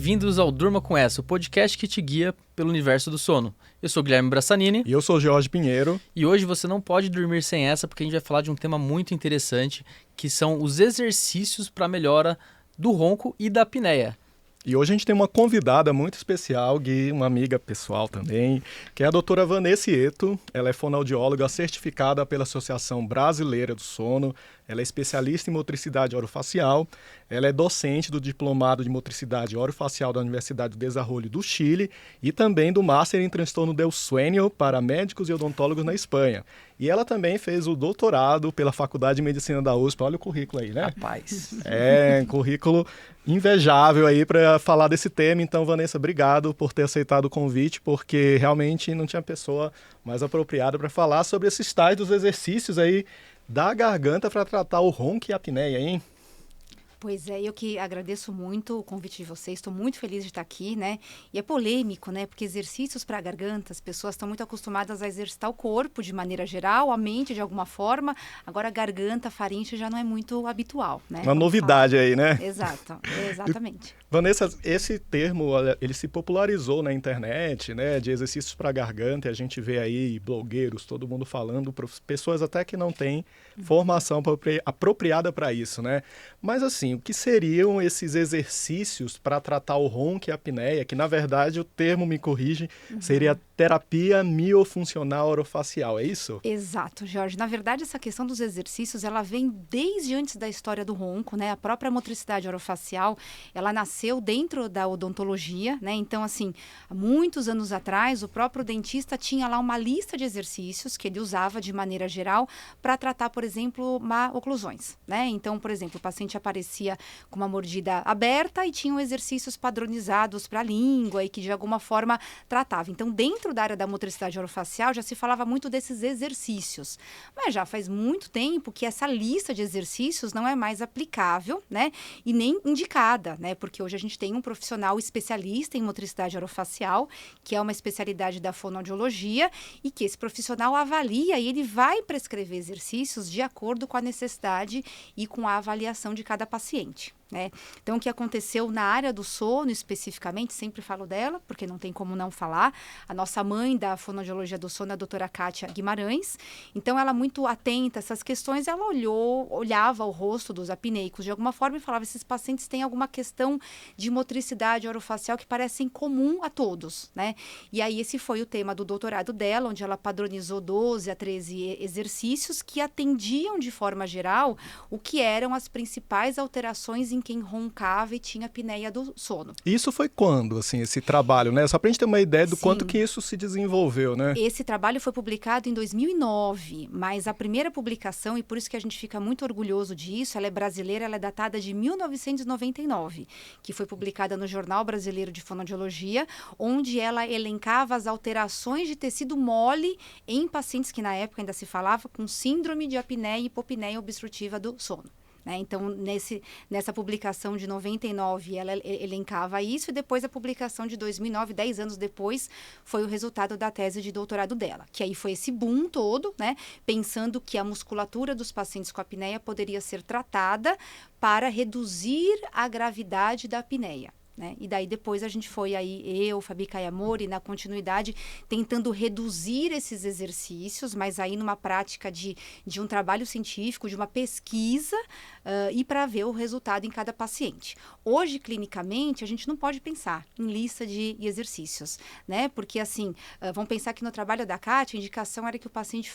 Bem-vindos ao Durma Com Essa, o podcast que te guia pelo universo do sono. Eu sou Guilherme Brassanini. E eu sou Jorge Pinheiro. E hoje você não pode dormir sem essa, porque a gente vai falar de um tema muito interessante, que são os exercícios para melhora do ronco e da apneia. E hoje a gente tem uma convidada muito especial, Gui, uma amiga pessoal também, que é a doutora Vanessa Ieto. Ela é fonoaudióloga certificada pela Associação Brasileira do Sono. Ela é especialista em motricidade orofacial. Ela é docente do Diplomado de Motricidade Orofacial da Universidade do Desarrollo do Chile e também do Master em Transtorno del Sueño para médicos e odontólogos na Espanha. E ela também fez o doutorado pela Faculdade de Medicina da USP. Olha o currículo aí, né? Rapaz. É, currículo invejável aí para falar desse tema. Então, Vanessa, obrigado por ter aceitado o convite, porque realmente não tinha pessoa mais apropriada para falar sobre esses tais dos exercícios aí da garganta para tratar o ronco e a apneia, hein? Pois é, eu que agradeço muito o convite de vocês, estou muito feliz de estar aqui, né? E é polêmico, né? Porque exercícios para a garganta, as pessoas estão muito acostumadas a exercitar o corpo de maneira geral, a mente de alguma forma. Agora a garganta, a faringe já não é muito habitual, né? Uma novidade aí, né? Exato, exatamente. Vanessa, esse termo, olha, ele se popularizou na internet, né? De exercícios para a garganta, e a gente vê aí blogueiros, todo mundo falando, pessoas até que não têm formação apropriada para isso, né? Mas assim, o que seriam esses exercícios para tratar o ronco e a apneia, que na verdade o termo, me corrige, seria terapia miofuncional orofacial, é isso? Exato, Jorge. Na verdade, essa questão dos exercícios, ela vem desde antes da história do ronco, né? A própria motricidade orofacial, ela nasceu dentro da odontologia, né? Então, assim, há muitos anos atrás, o próprio dentista tinha lá uma lista de exercícios que ele usava de maneira geral para tratar, por exemplo, oclusões, né? Então, por exemplo, o paciente aparecia com uma mordida aberta e tinham exercícios padronizados para a língua e que de alguma forma tratava. Então, dentro da área da motricidade orofacial já se falava muito desses exercícios, mas já faz muito tempo que essa lista de exercícios não é mais aplicável, né? E nem indicada, né? Porque hoje a gente tem um profissional especialista em motricidade orofacial, que é uma especialidade da fonoaudiologia, e que esse profissional avalia e ele vai prescrever exercícios de acordo com a necessidade e com a avaliação de cada paciente. Né? Então, o que aconteceu na área do sono, especificamente, sempre falo dela, porque não tem como não falar, a nossa mãe da fonoaudiologia do sono, a doutora Kátia Guimarães. Então, ela muito atenta a essas questões, ela olhava o rosto dos apneicos de alguma forma e falava, esses pacientes têm alguma questão de motricidade orofacial que parece incomum a todos, né? E aí, esse foi o tema do doutorado dela, onde ela padronizou 12 a 13 exercícios que atendiam de forma geral o que eram as principais alterações em quem roncava e tinha apneia do sono. Isso foi quando, assim, esse trabalho, né? Só pra gente ter uma ideia do Sim. quanto que isso se desenvolveu, né? Esse trabalho foi publicado em 2009, mas a primeira publicação, e por isso que a gente fica muito orgulhoso disso, ela é brasileira, ela é datada de 1999, que foi publicada no Jornal Brasileiro de Fonoaudiologia, onde ela elencava as alterações de tecido mole em pacientes que na época ainda se falava com síndrome de apneia e hipopneia obstrutiva do sono. Né? Então, nessa publicação de 99, ela elencava isso, e depois a publicação de 2009, 10 anos depois, foi o resultado da tese de doutorado dela. Que aí foi esse boom todo, né? Pensando que a musculatura dos pacientes com apneia poderia ser tratada para reduzir a gravidade da apneia. Né? E daí depois a gente foi aí, eu, Fabi Kayamori, na continuidade, tentando reduzir esses exercícios, mas aí numa prática de um trabalho científico, de uma pesquisa, e para ver o resultado em cada paciente. Hoje, clinicamente, a gente não pode pensar em lista de exercícios, né? Porque assim, vamos pensar que no trabalho da Kátia, a indicação era que o paciente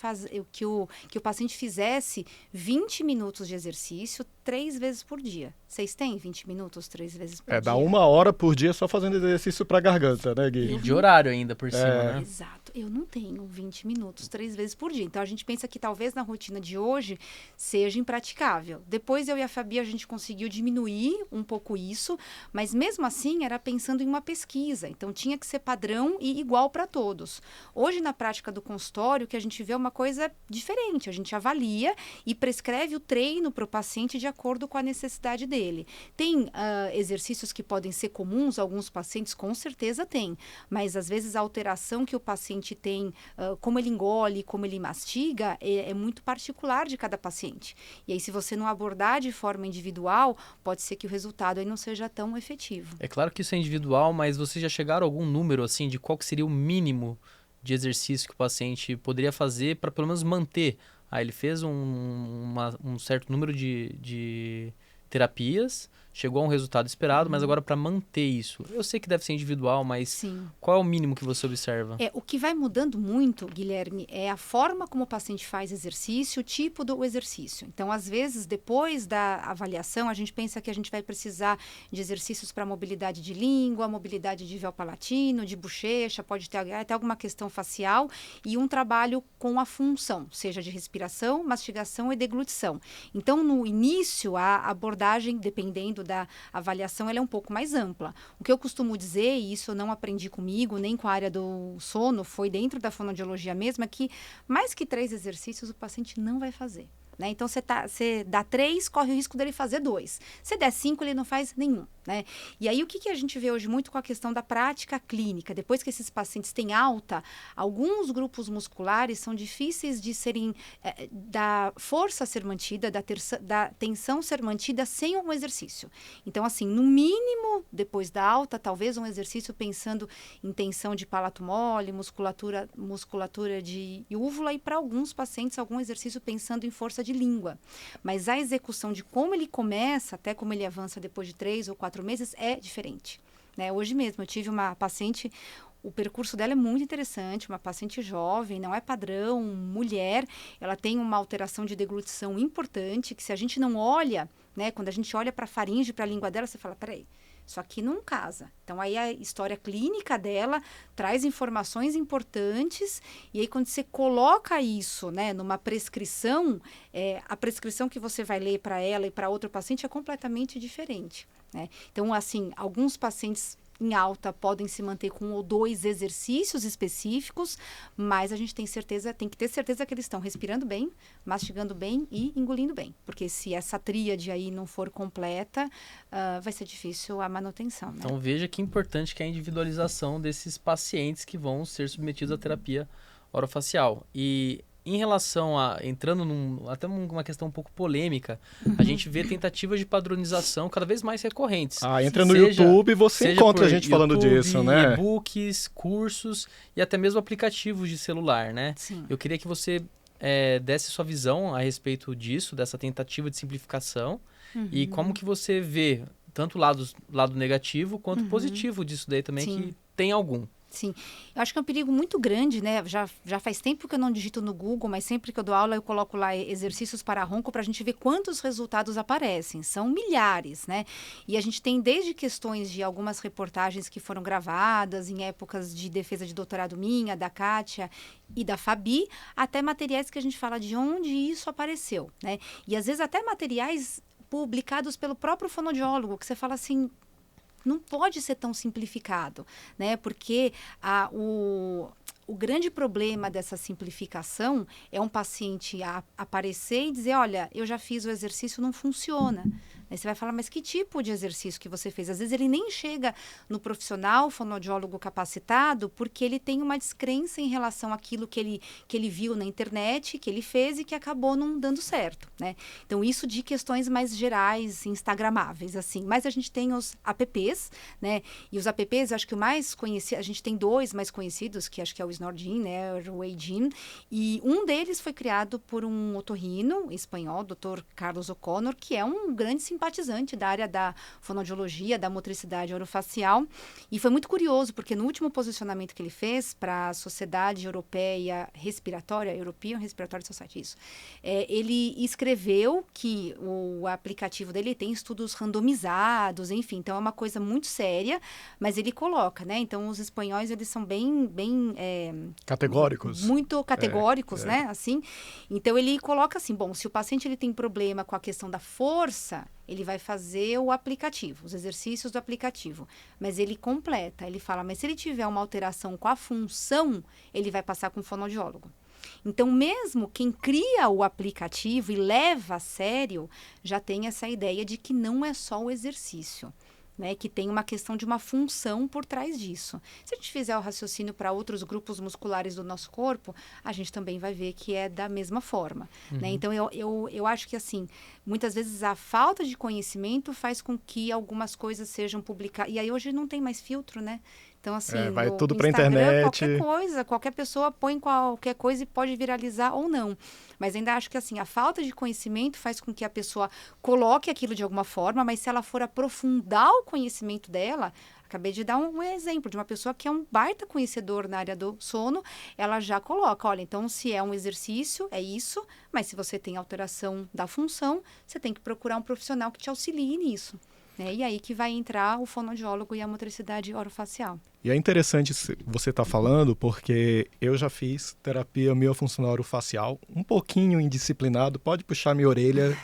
que o paciente fizesse 20 minutos de exercício 3 vezes por dia. Vocês têm 20 minutos 3 vezes por dia? Dá 1 hora por dia só fazendo exercício pra garganta, né, Gui? E de horário ainda por cima, né? Exato. Eu não tenho 20 minutos 3 vezes por dia. Então, a gente pensa que talvez na rotina de hoje seja impraticável. Depois, eu e a Fabi, a gente conseguiu diminuir um pouco isso, mas mesmo assim, era pensando em uma pesquisa. Então, tinha que ser padrão e igual para todos. Hoje, na prática do consultório, o que a gente vê é uma coisa diferente. A gente avalia e prescreve o treino para o paciente de acordo com a necessidade dele. Tem exercícios que podem ser comuns, alguns pacientes com certeza têm, mas às vezes a alteração que o paciente tem, como ele engole, como ele mastiga, é muito particular de cada paciente. E aí, se você não abordar de forma individual, pode ser que o resultado aí não seja tão efetivo. É claro que isso é individual, mas vocês já chegaram a algum número assim de qual que seria o mínimo de exercício que o paciente poderia fazer para pelo menos manter? Ele fez um certo número de terapias, chegou a um resultado esperado, mas agora para manter isso, eu sei que deve ser individual, mas Sim. qual é o mínimo que você observa? O que vai mudando muito, Guilherme, é a forma como o paciente faz exercício, o tipo do exercício. Então, às vezes, depois da avaliação, a gente pensa que a gente vai precisar de exercícios para mobilidade de língua, mobilidade de véu palatino, de bochecha, pode ter até alguma questão facial e um trabalho com a função, seja de respiração, mastigação e deglutição. Então, no início, a abordagem, dependendo da avaliação, ela é um pouco mais ampla. O que eu costumo dizer, e isso eu não aprendi comigo, nem com a área do sono, foi dentro da fonoaudiologia mesmo, é que mais que 3 exercícios o paciente não vai fazer. Né? Então, você dá 3, corre o risco dele fazer 2. Se der 5, ele não faz nenhum. Né? E aí, o que a gente vê hoje muito com a questão da prática clínica? Depois que esses pacientes têm alta, alguns grupos musculares são difíceis de serem, da força ser mantida, da tensão ser mantida sem um exercício. Então, assim, no mínimo, depois da alta, talvez um exercício pensando em tensão de palato mole, musculatura de úvula e, para alguns pacientes, algum exercício pensando em força de língua. Mas a execução de como ele começa, até como ele avança depois de 3 ou 4 meses, é diferente. Né? Hoje mesmo, eu tive uma paciente, o percurso dela é muito interessante, uma paciente jovem, não é padrão, mulher, ela tem uma alteração de deglutição importante, que se a gente não olha, né, quando a gente olha para a faringe, para a língua dela, você fala, peraí, isso aqui não casa. Então, aí a história clínica dela traz informações importantes e aí quando você coloca isso, né, numa prescrição, a prescrição que você vai ler para ela e para outro paciente é completamente diferente. Né? Então, assim, alguns pacientes em alta podem se manter com 1 ou 2 exercícios específicos, mas a gente tem que ter certeza que eles estão respirando bem, mastigando bem e engolindo bem. Porque se essa tríade aí não for completa, vai ser difícil a manutenção. Né? Então veja que importante que é a individualização desses pacientes que vão ser submetidos à terapia orofacial. E em relação entrando até uma questão um pouco polêmica, a gente vê tentativas de padronização cada vez mais recorrentes. Entra no YouTube e você encontra a gente falando disso, né? E-books, cursos e até mesmo aplicativos de celular, né? Sim. Eu queria que você desse sua visão a respeito disso, dessa tentativa de simplificação e como que você vê tanto o lado negativo quanto positivo disso daí também, Sim. que tem algum. Sim, eu acho que é um perigo muito grande, né? Já faz tempo que eu não digito no Google, mas sempre que eu dou aula eu coloco lá exercícios para ronco para a gente ver quantos resultados aparecem. São milhares, né? E a gente tem desde questões de algumas reportagens que foram gravadas em épocas de defesa de doutorado minha, da Kátia e da Fabi, até materiais que a gente fala de onde isso apareceu, né? E às vezes até materiais publicados pelo próprio fonoaudiólogo, que você fala assim, não pode ser tão simplificado, né? Porque o grande problema dessa simplificação é um paciente aparecer e dizer, olha, eu já fiz o exercício, não funciona. Aí você vai falar, mas que tipo de exercício que você fez? Às vezes ele nem chega no profissional fonoaudiólogo capacitado porque ele tem uma descrença em relação àquilo que ele viu na internet, que ele fez e que acabou não dando certo, né? Então, isso de questões mais gerais, instagramáveis, assim. Mas a gente tem os apps, né? E os apps, eu acho que o mais conhecido, a gente tem 2 mais conhecidos, que acho que é o Snorgin, né? O Agin. E um deles foi criado por um otorrino espanhol, Dr. Carlos O'Connor, que é um grande simpatizante da área da fonoaudiologia, da motricidade orofacial. E foi muito curioso, porque no último posicionamento que ele fez para a Sociedade Europeia Respiratória, European Respiratory Society, isso, ele escreveu que o aplicativo dele tem estudos randomizados, enfim, então é uma coisa muito séria, mas ele coloca, né? Então, os espanhóis, eles são bem categóricos. Muito categóricos, né? Assim, então, ele coloca assim, bom, se o paciente ele tem problema com a questão da força, ele vai fazer o aplicativo, os exercícios do aplicativo. Mas ele completa, ele fala, mas se ele tiver uma alteração com a função, ele vai passar com o fonoaudiólogo. Então, mesmo quem cria o aplicativo e leva a sério, já tem essa ideia de que não é só o exercício. né, que tem uma questão de uma função por trás disso. Se a gente fizer o raciocínio para outros grupos musculares do nosso corpo, a gente também vai ver que é da mesma forma. Né? Então, eu acho que, assim, muitas vezes a falta de conhecimento faz com que algumas coisas sejam publicadas. E aí, hoje não tem mais filtro, né? Então, assim, vai no tudo para Instagram, internet. qualquer pessoa põe qualquer coisa e pode viralizar ou não. Mas ainda acho que, assim, a falta de conhecimento faz com que a pessoa coloque aquilo de alguma forma, mas se ela for aprofundar o conhecimento dela, acabei de dar um exemplo de uma pessoa que é um baita conhecedor na área do sono, ela já coloca, olha, então se é um exercício, é isso, mas se você tem alteração da função, você tem que procurar um profissional que te auxilie nisso. Né? E aí que vai entrar o fonoaudiólogo e a motricidade orofacial. E é interessante você estar falando, porque eu já fiz terapia miofuncional orofacial, um pouquinho indisciplinado, pode puxar minha orelha,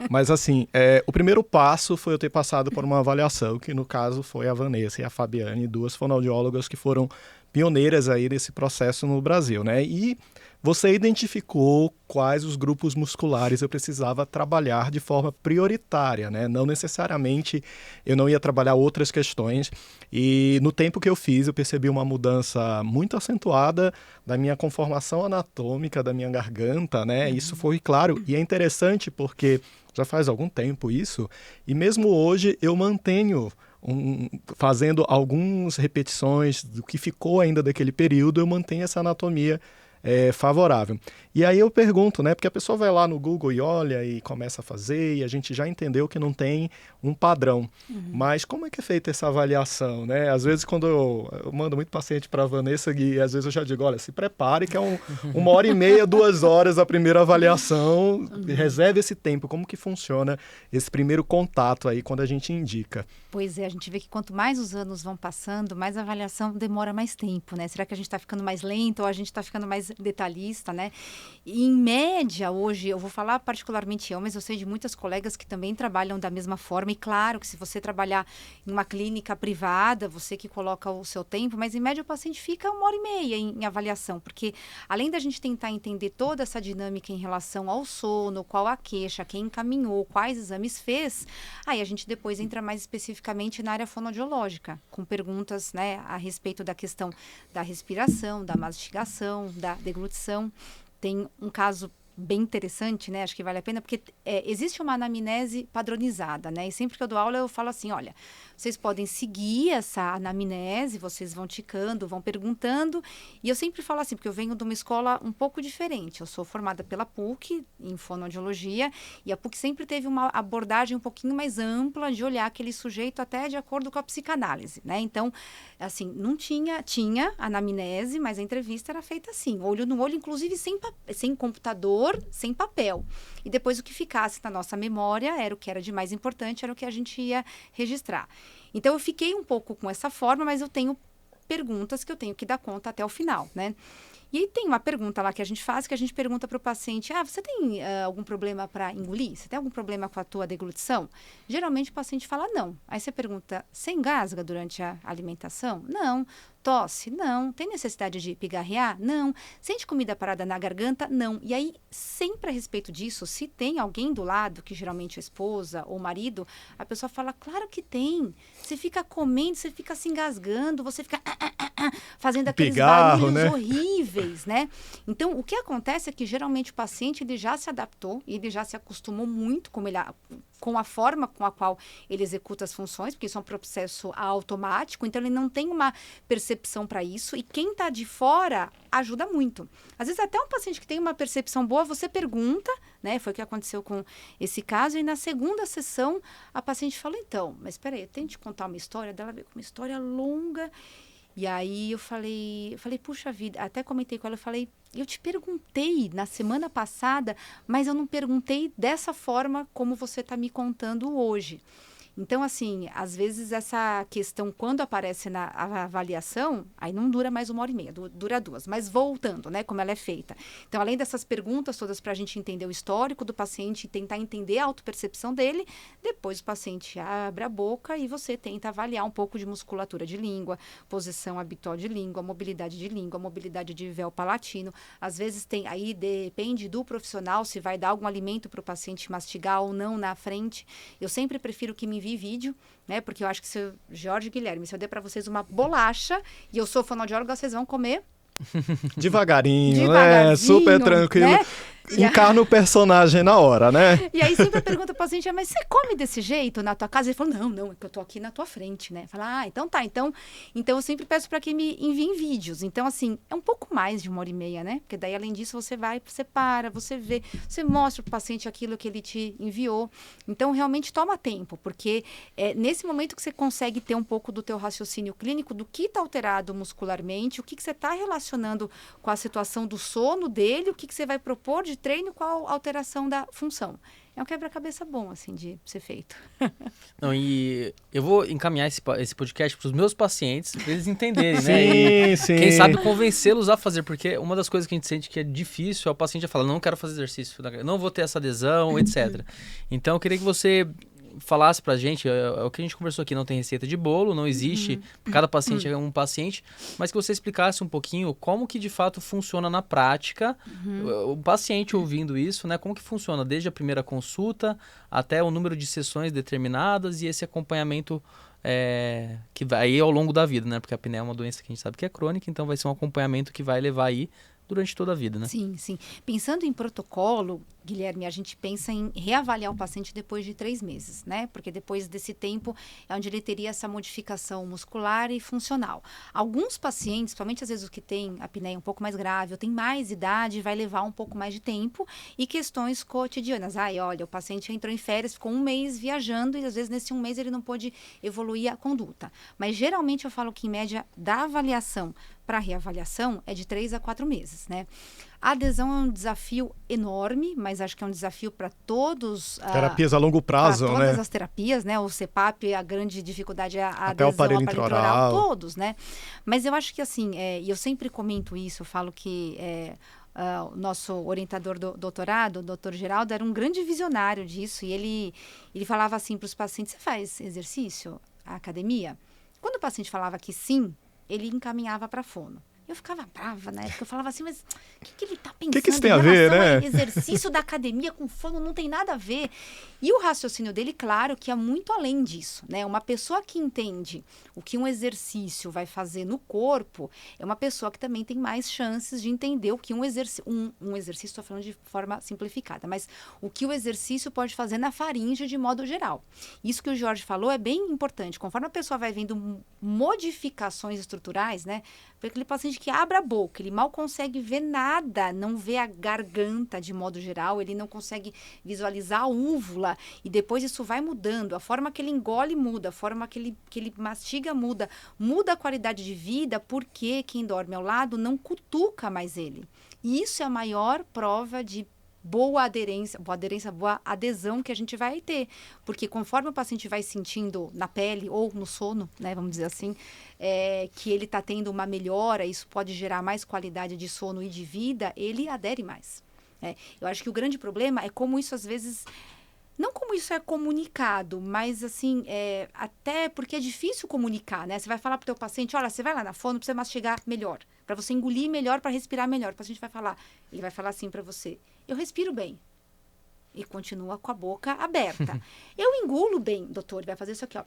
mas assim, o primeiro passo foi eu ter passado por uma avaliação, que no caso foi a Vanessa e a Fabiane, duas fonoaudiólogas que foram pioneiras aí desse processo no Brasil, né? E você identificou quais os grupos musculares eu precisava trabalhar de forma prioritária, né? Não necessariamente eu não ia trabalhar outras questões. E no tempo que eu fiz, eu percebi uma mudança muito acentuada da minha conformação anatômica, da minha garganta, né? Isso foi claro. E é interessante porque já faz algum tempo isso. E mesmo hoje eu mantenho fazendo algumas repetições do que ficou ainda daquele período, eu mantenho essa anatomia favorável. E aí eu pergunto, né, porque a pessoa vai lá no Google e olha e começa a fazer, e a gente já entendeu que não tem um padrão. Mas como é que é feita essa avaliação, né? Às vezes quando eu mando muito paciente para a Vanessa, e às vezes eu já digo, olha, se prepare que é 1h30, 2 horas a primeira avaliação, reserve esse tempo. Como que funciona esse primeiro contato aí quando a gente indica? Pois é, a gente vê que quanto mais os anos vão passando, mais a avaliação demora mais tempo, né? Será que a gente está ficando mais lento ou a gente está ficando mais detalhista, né? E, em média, hoje, eu vou falar particularmente eu, mas eu sei de muitas colegas que também trabalham da mesma forma. E claro que se você trabalhar em uma clínica privada, você que coloca o seu tempo, mas em média o paciente fica 1h30 em avaliação, porque além da gente tentar entender toda essa dinâmica em relação ao sono, qual a queixa, quem encaminhou, quais exames fez, aí a gente depois entra mais especificamente na área fonoaudiológica, com perguntas, né, a respeito da questão da respiração, da mastigação, da deglutição. Tem um caso bem interessante, né? Acho que vale a pena, porque existe uma anamnese padronizada, né? E sempre que eu dou aula, eu falo assim, olha, vocês podem seguir essa anamnese, vocês vão ticando, vão perguntando, e eu sempre falo assim, porque eu venho de uma escola um pouco diferente. Eu sou formada pela PUC, em fonoaudiologia, e a PUC sempre teve uma abordagem um pouquinho mais ampla de olhar aquele sujeito até de acordo com a psicanálise, né? Então, assim, não tinha anamnese, mas a entrevista era feita assim, olho no olho, inclusive sem computador, sem papel. E depois o que ficasse na nossa memória era o que era de mais importante, era o que a gente ia registrar. Então, eu fiquei um pouco com essa forma, mas eu tenho perguntas que eu tenho que dar conta até o final, né? E aí tem uma pergunta lá que a gente faz, que a gente pergunta para o paciente, você tem algum problema para engolir? Você tem algum problema com a tua deglutição? Geralmente o paciente fala não. Aí você pergunta, você engasga durante a alimentação? Não. Tosse? Não. Tem necessidade de pigarrear? Não. Sente comida parada na garganta? Não. E aí, sempre a respeito disso, se tem alguém do lado, que geralmente é esposa ou marido, a pessoa fala, claro que tem. Você fica comendo, você fica se engasgando, você fica fazendo aqueles Pigarro, barulhos né? horríveis, né? Então, o que acontece é que geralmente o paciente ele já se adaptou, ele já se acostumou muito com a forma com a qual ele executa as funções, porque isso é um processo automático, então ele não tem uma percepção para isso, e quem está de fora ajuda muito. Às vezes até um paciente que tem uma percepção boa, você pergunta, né? Foi o que aconteceu com esse caso, e na segunda sessão a paciente falou, então, mas espera aí, eu tenho que te contar uma história, dela veio com uma história longa. E aí eu falei, puxa vida, até comentei com ela, eu te perguntei na semana passada, mas eu não perguntei dessa forma como você está me contando hoje. Então, assim, às vezes essa questão, quando aparece na avaliação, aí não dura mais 1h30, dura 2. Mas voltando, né, como ela é feita. Então, além dessas perguntas todas para a gente entender o histórico do paciente e tentar entender a autopercepção dele, depois o paciente abre a boca e você tenta avaliar um pouco de musculatura de língua, posição habitual de língua, mobilidade de véu palatino. Às vezes aí depende do profissional se vai dar algum alimento para o paciente mastigar ou não na frente. Eu sempre prefiro que me envie vídeo, né? Porque eu acho que Jorge e Guilherme, se eu der para vocês uma bolacha e eu sou fonoaudióloga, vocês vão comer Devagarinho, né? Super tranquilo. Né? Encarna o personagem na hora, né? E aí sempre pergunta pro paciente, mas você come desse jeito na tua casa? Ele falou, não, é que eu tô aqui na tua frente, né? Fala, então tá. Então eu sempre peço para que me enviem vídeos. Então, assim, é um pouco mais de 1h30, né? Porque daí, além disso, você vai, você para, você vê, você mostra pro paciente aquilo que ele te enviou. Então, realmente toma tempo, porque é nesse momento que você consegue ter um pouco do teu raciocínio clínico, do que tá alterado muscularmente, o que você tá relacionando com a situação do sono dele, o que você vai propor de treino, qual a alteração da função. É um quebra-cabeça bom, assim, de ser feito. Não, e eu vou encaminhar esse podcast para os meus pacientes, para eles entenderem, sim, né? E, sim. quem sabe convencê-los a fazer, porque uma das coisas que a gente sente que é difícil é o paciente falar, não quero fazer exercício, não vou ter essa adesão, etc. Então, eu queria que você falasse pra gente, é o que a gente conversou aqui, não tem receita de bolo, não existe, cada paciente é um paciente, mas que você explicasse um pouquinho como que de fato funciona na prática, o paciente ouvindo isso, né, como que funciona desde a primeira consulta até o número de sessões determinadas e esse acompanhamento que vai aí ao longo da vida, né, porque a apneia é uma doença que a gente sabe que é crônica, então vai ser um acompanhamento que vai levar aí durante toda a vida, né? Sim, sim. Pensando em protocolo, Guilherme, a gente pensa em reavaliar o paciente depois de 3 meses, né? Porque depois desse tempo é onde ele teria essa modificação muscular e funcional. Alguns pacientes, principalmente às vezes os que têm apneia um pouco mais grave ou tem mais idade, vai levar um pouco mais de tempo e questões cotidianas. Olha, o paciente entrou em férias, ficou 1 mês viajando e às vezes nesse 1 mês ele não pôde evoluir a conduta. Mas geralmente eu falo que em média da avaliação para reavaliação é de 3 a 4 meses, né? A adesão é um desafio enorme, mas acho que é um desafio para todos. Terapias a longo prazo, todas né? Todas as terapias, né? O CPAP, a grande dificuldade é a até adesão o aparelho intraoral. Todos, né? Mas eu acho que assim, e eu sempre comento isso, eu falo que o nosso orientador do doutorado, o doutor Geraldo, era um grande visionário disso, e ele falava assim para os pacientes, você faz exercício, a academia? Quando o paciente falava que sim, ele encaminhava para fono. Eu ficava brava, né? Porque eu falava assim, mas o que ele tá pensando? O que isso tem a ver, né? Exercício da academia com fono não tem nada a ver. E o raciocínio dele, claro, que é muito além disso, né? Uma pessoa que entende o que um exercício vai fazer no corpo é uma pessoa que também tem mais chances de entender o que um exercício, estou falando de forma simplificada, mas o que o exercício pode fazer na faringe de modo geral. Isso que o Jorge falou é bem importante. Conforme a pessoa vai vendo modificações estruturais, né? Porque aquele paciente que abre a boca, ele mal consegue ver nada, não vê a garganta de modo geral, ele não consegue visualizar a úvula, e depois isso vai mudando, a forma que ele engole muda, a forma que ele mastiga muda a qualidade de vida, porque quem dorme ao lado não cutuca mais ele. E isso é a maior prova de boa adesão que a gente vai ter. Porque conforme o paciente vai sentindo na pele ou no sono, né, vamos dizer assim, que ele está tendo uma melhora, isso pode gerar mais qualidade de sono e de vida, ele adere mais. Eu acho que o grande problema é como isso às vezes... Não como isso é comunicado, mas assim, até porque é difícil comunicar, né? Você vai falar pro teu paciente, olha, você vai lá na fono para você mastigar melhor, para você engolir melhor, para respirar melhor. O paciente vai falar, ele vai falar assim para você, eu respiro bem. E continua com a boca aberta. Eu engulo bem, doutor, ele vai fazer isso aqui, ó.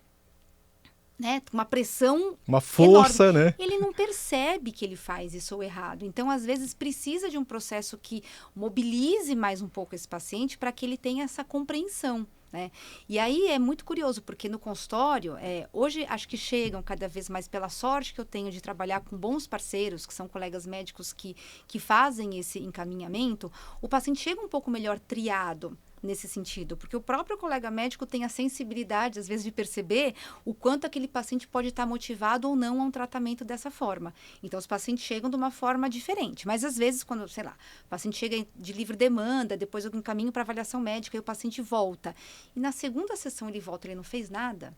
Né? Uma pressão uma força, enorme. Né? Ele não percebe que ele faz isso ou errado. Então, às vezes, precisa de um processo que mobilize mais um pouco esse paciente para que ele tenha essa compreensão. Né? E aí é muito curioso, porque no consultório, hoje acho que chegam cada vez mais, pela sorte que eu tenho de trabalhar com bons parceiros, que são colegas médicos que fazem esse encaminhamento, o paciente chega um pouco melhor triado nesse sentido, porque o próprio colega médico tem a sensibilidade, às vezes, de perceber o quanto aquele paciente pode estar motivado ou não a um tratamento dessa forma. Então, os pacientes chegam de uma forma diferente, mas às vezes, quando, sei lá, o paciente chega de livre demanda, depois eu encaminho para avaliação médica e o paciente volta. E na segunda sessão ele volta, ele não fez nada.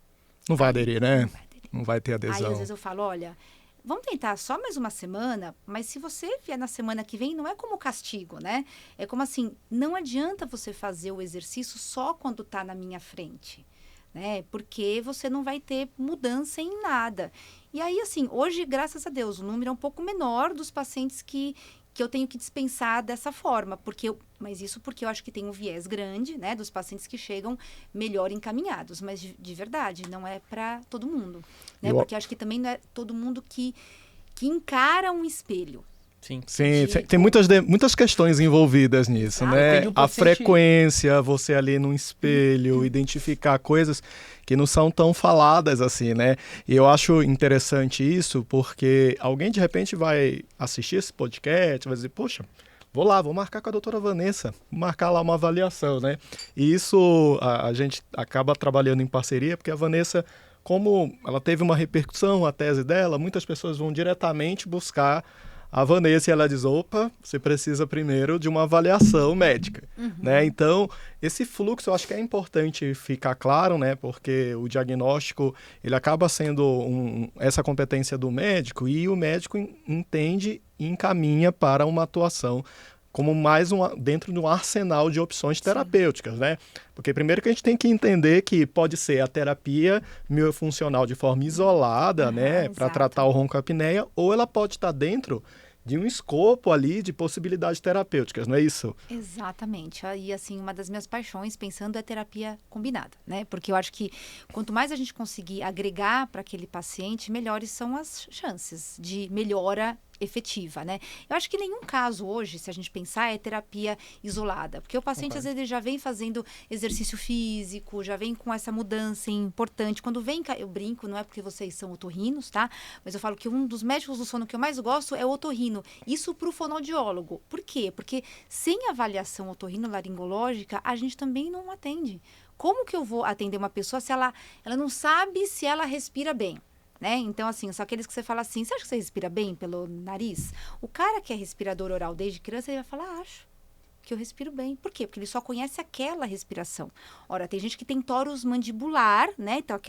Não vai aderir, né? Não vai ter adesão. Aí, às vezes, eu falo, olha... Vamos tentar só mais uma semana, mas se você vier na semana que vem, não é como castigo, né? É como assim, não adianta você fazer o exercício só quando está na minha frente, né? Porque você não vai ter mudança em nada. E aí, assim, hoje, graças a Deus, o número é um pouco menor dos pacientes que que eu tenho que dispensar dessa forma, mas isso porque eu acho que tem um viés grande, né, dos pacientes que chegam melhor encaminhados, mas de verdade, não é para todo mundo, né, porque acho que também não é todo mundo que encara um espelho. Sim, tem muitas questões envolvidas nisso, né? Um A frequência, você ali num espelho, identificar coisas que não são tão faladas assim, né? E eu acho interessante isso porque alguém de repente vai assistir esse podcast, vai dizer, poxa, vou marcar com a doutora Vanessa, marcar lá uma avaliação, né? E isso a gente acaba trabalhando em parceria, porque a Vanessa, como ela teve uma repercussão, a tese dela, muitas pessoas vão diretamente buscar a Vanessa e ela diz, opa, você precisa primeiro de uma avaliação médica, né? Então, esse fluxo eu acho que é importante ficar claro, né? Porque o diagnóstico, ele acaba sendo essa competência do médico e o médico entende e encaminha para uma atuação como dentro de um arsenal de opções terapêuticas, né? Porque primeiro que a gente tem que entender que pode ser a terapia miofuncional de forma isolada, né? Para tratar o ronco-apneia, ou ela pode estar dentro de um escopo ali de possibilidades terapêuticas, não é isso? Exatamente. E assim, uma das minhas paixões, pensando, é terapia combinada, né? Porque eu acho que quanto mais a gente conseguir agregar para aquele paciente, melhores são as chances de melhora efetiva, né? Eu acho que nenhum caso hoje, se a gente pensar, é terapia isolada, porque o paciente às vezes ele já vem fazendo exercício físico, já vem com essa mudança importante. Quando vem, eu brinco, não é porque vocês são otorrinos, tá? Mas eu falo que um dos médicos do sono que eu mais gosto é o otorrino. Isso para o fonoaudiólogo. Por quê? Porque sem avaliação otorrinolaringológica, a gente também não atende. Como que eu vou atender uma pessoa se ela não sabe se ela respira bem? Né? Então, assim, só aqueles que você fala assim, você acha que você respira bem pelo nariz? O cara que é respirador oral desde criança, ele vai falar, acho que eu respiro bem. Por quê? Porque ele só conhece aquela respiração. Ora, tem gente que tem torus mandibular, né? Então,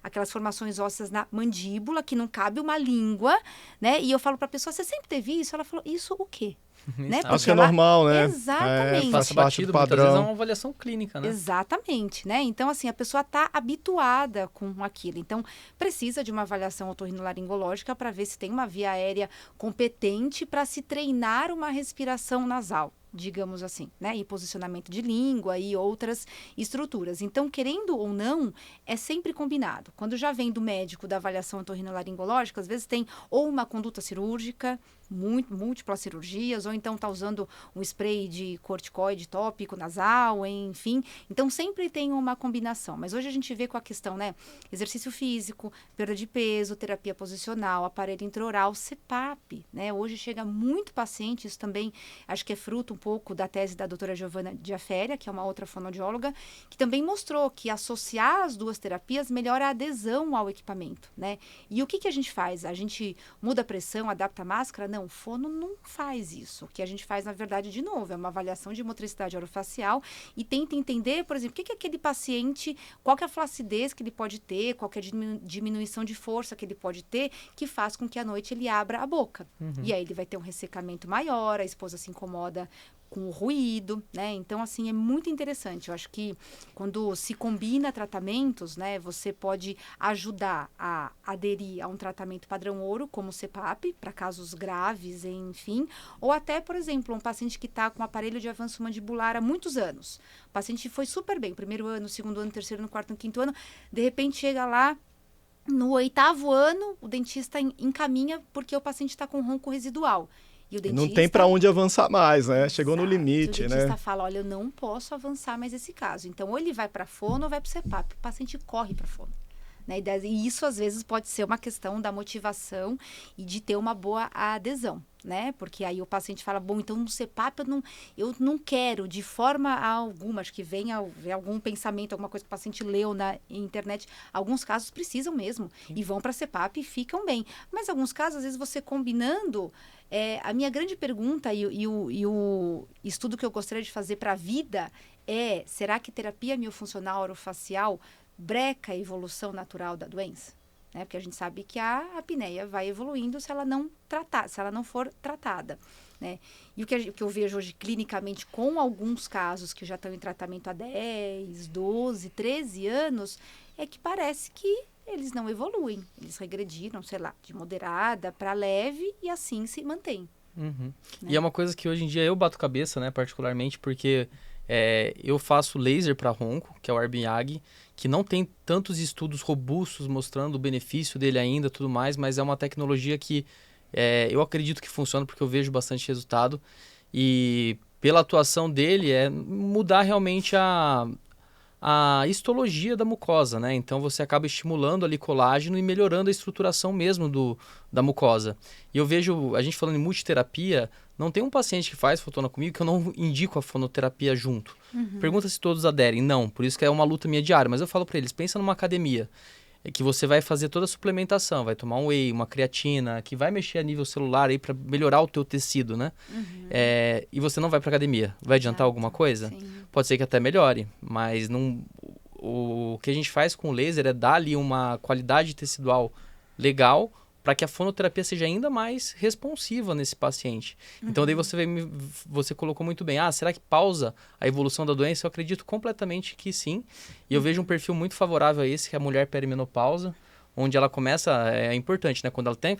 aquelas formações ósseas na mandíbula, que não cabe uma língua, né? E eu falo pra pessoa, você sempre teve isso? Ela falou, isso o quê? Né? Acho que é normal, né? Exatamente. Passa batido, muitas vezes é uma avaliação clínica, né? Exatamente, né? Então, assim, a pessoa está habituada com aquilo. Então, precisa de uma avaliação otorrinolaringológica para ver se tem uma via aérea competente para se treinar uma respiração nasal, digamos assim, né? E posicionamento de língua e outras estruturas. Então, querendo ou não, é sempre combinado. Quando já vem do médico da avaliação otorrinolaringológica, às vezes tem ou uma conduta cirúrgica, múltiplas cirurgias, ou então está usando um spray de corticoide tópico nasal, enfim. Então, sempre tem uma combinação. Mas hoje a gente vê com a questão, né? Exercício físico, perda de peso, terapia posicional, aparelho intraoral, CPAP, né? Hoje chega muito paciente, isso também acho que é fruto um pouco da tese da doutora Giovanna Diaféria, que é uma outra fonoaudióloga, que também mostrou que associar as duas terapias melhora a adesão ao equipamento, né? E o que a gente faz? A gente muda a pressão, adapta a máscara? Não, o fono não faz isso. O que a gente faz, na verdade, de novo, é uma avaliação de motricidade orofacial e tenta entender, por exemplo, o que aquele paciente, qual que é a flacidez que ele pode ter, qual que é a diminuição de força que ele pode ter, que faz com que à noite ele abra a boca. E aí ele vai ter um ressecamento maior, a esposa se incomoda com o ruído, né? Então, assim, é muito interessante. Eu acho que quando se combina tratamentos, né, você pode ajudar a aderir a um tratamento padrão ouro, como o CPAP, para casos graves, enfim. Ou até, por exemplo, um paciente que está com aparelho de avanço mandibular há muitos anos. O paciente foi super bem, primeiro ano, segundo ano, terceiro ano, quarto ano, quinto ano. De repente, chega lá, no 8º ano, o dentista encaminha porque o paciente está com ronco residual. E o dentista, não tem para onde avançar mais, né? Chegou no limite, né? O né? dentista fala, olha, eu não posso avançar mais esse caso. Então, ou ele vai para fono ou vai para o CPAP. O paciente corre para fono. Né? E isso, às vezes, pode ser uma questão da motivação e de ter uma boa adesão, né? Porque aí o paciente fala, bom, então no CPAP eu não quero de forma alguma, acho que vem algum pensamento, alguma coisa que o paciente leu na internet. Alguns casos precisam mesmo e vão para CPAP e ficam bem. Mas alguns casos, às vezes, você combinando... a minha grande pergunta e o estudo que eu gostaria de fazer para a vida é, será que terapia miofuncional orofacial breca a evolução natural da doença? Né? Porque a gente sabe que a apneia vai evoluindo se ela não for tratada. Né? E o que eu vejo hoje clinicamente com alguns casos que já estão em tratamento há 10, 12, 13 anos, é que parece que eles não evoluem. Eles regrediram, sei lá, de moderada para leve e assim se mantém. Uhum. Né? E é uma coisa que hoje em dia eu bato cabeça, né, particularmente, porque eu faço laser para ronco, que é o Arbimag, que não tem tantos estudos robustos mostrando o benefício dele ainda, tudo mais, mas é uma tecnologia que eu acredito que funciona porque eu vejo bastante resultado. E pela atuação dele é mudar realmente a histologia da mucosa, né? Então você acaba estimulando ali colágeno e melhorando a estruturação mesmo da mucosa. E eu vejo, a gente falando em multiterapia, não tem um paciente que faz fotona comigo que eu não indico a fonoterapia junto. Pergunta se todos aderem. Não, por isso que é uma luta minha diária. Mas eu falo para eles, pensa numa academia, que você vai fazer toda a suplementação, vai tomar um whey, uma creatina, que vai mexer a nível celular aí para melhorar o teu tecido, né? E você não vai para academia. Vai adiantar alguma coisa? Sim. Pode ser que até melhore, mas não, o que a gente faz com o laser é dar ali uma qualidade tecidual legal para que a fonoterapia seja ainda mais responsiva nesse paciente. Então daí você colocou muito bem, será que pausa a evolução da doença? Eu acredito completamente que sim. E eu vejo um perfil muito favorável a esse, que é a mulher perimenopausa, onde ela começa, é importante, né? Quando ela tem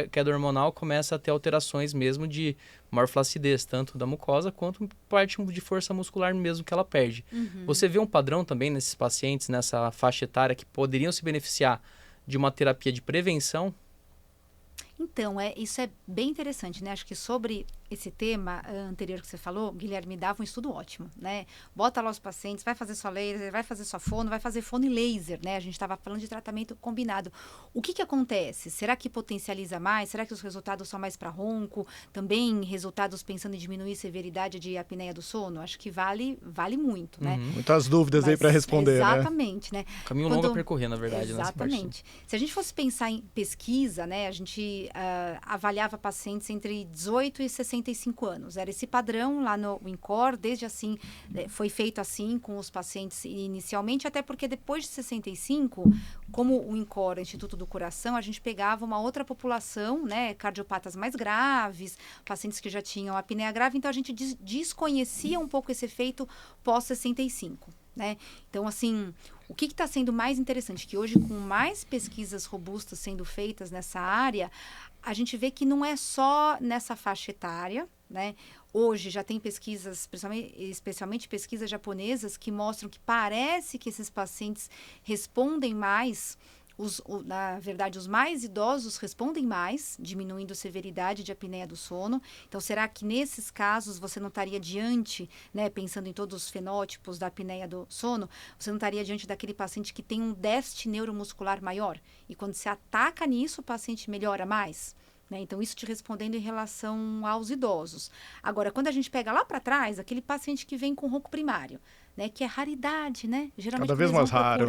queda hormonal, começa a ter alterações mesmo de maior flacidez, tanto da mucosa quanto parte de força muscular mesmo que ela perde. Você vê um padrão também nesses pacientes, nessa faixa etária, que poderiam se beneficiar de uma terapia de prevenção? Então, isso é bem interessante, né? Acho que sobre esse tema anterior que você falou, Guilherme, dava um estudo ótimo, né? Bota lá os pacientes, vai fazer sua laser, vai fazer sua fono, vai fazer fono e laser, né? A gente estava falando de tratamento combinado. O que acontece? Será que potencializa mais? Será que os resultados são mais para ronco? Também resultados pensando em diminuir a severidade de apneia do sono? Acho que vale muito, né? Muitas dúvidas aí para responder, exatamente, né? Caminho longo a percorrer, na verdade. Exatamente. Se a gente fosse pensar em pesquisa, né? A gente avaliava pacientes entre 18 e 65 anos. Era esse padrão lá no INCOR, desde assim, foi feito assim com os pacientes inicialmente, até porque depois de 65, como o INCOR, Instituto do Coração, a gente pegava uma outra população, né? Cardiopatas mais graves, pacientes que já tinham apneia grave, então a gente desconhecia um pouco esse efeito pós-65. Né? Então, assim, o que está sendo mais interessante? Que hoje, com mais pesquisas robustas sendo feitas nessa área, a gente vê que não é só nessa faixa etária, né? Hoje já tem pesquisas, especialmente pesquisas japonesas, que mostram que parece que esses pacientes respondem mais. Na verdade, os mais idosos respondem mais, diminuindo a severidade de apneia do sono. Então, será que nesses casos você não estaria diante, né, pensando em todos os fenótipos da apneia do sono, você não estaria diante daquele paciente que tem um déficit neuromuscular maior? E quando se ataca nisso, o paciente melhora mais? Né? Então, isso te respondendo em relação aos idosos. Agora, quando a gente pega lá para trás, aquele paciente que vem com ronco primário, né, que é raridade, né? Geralmente, cada vez mais raro.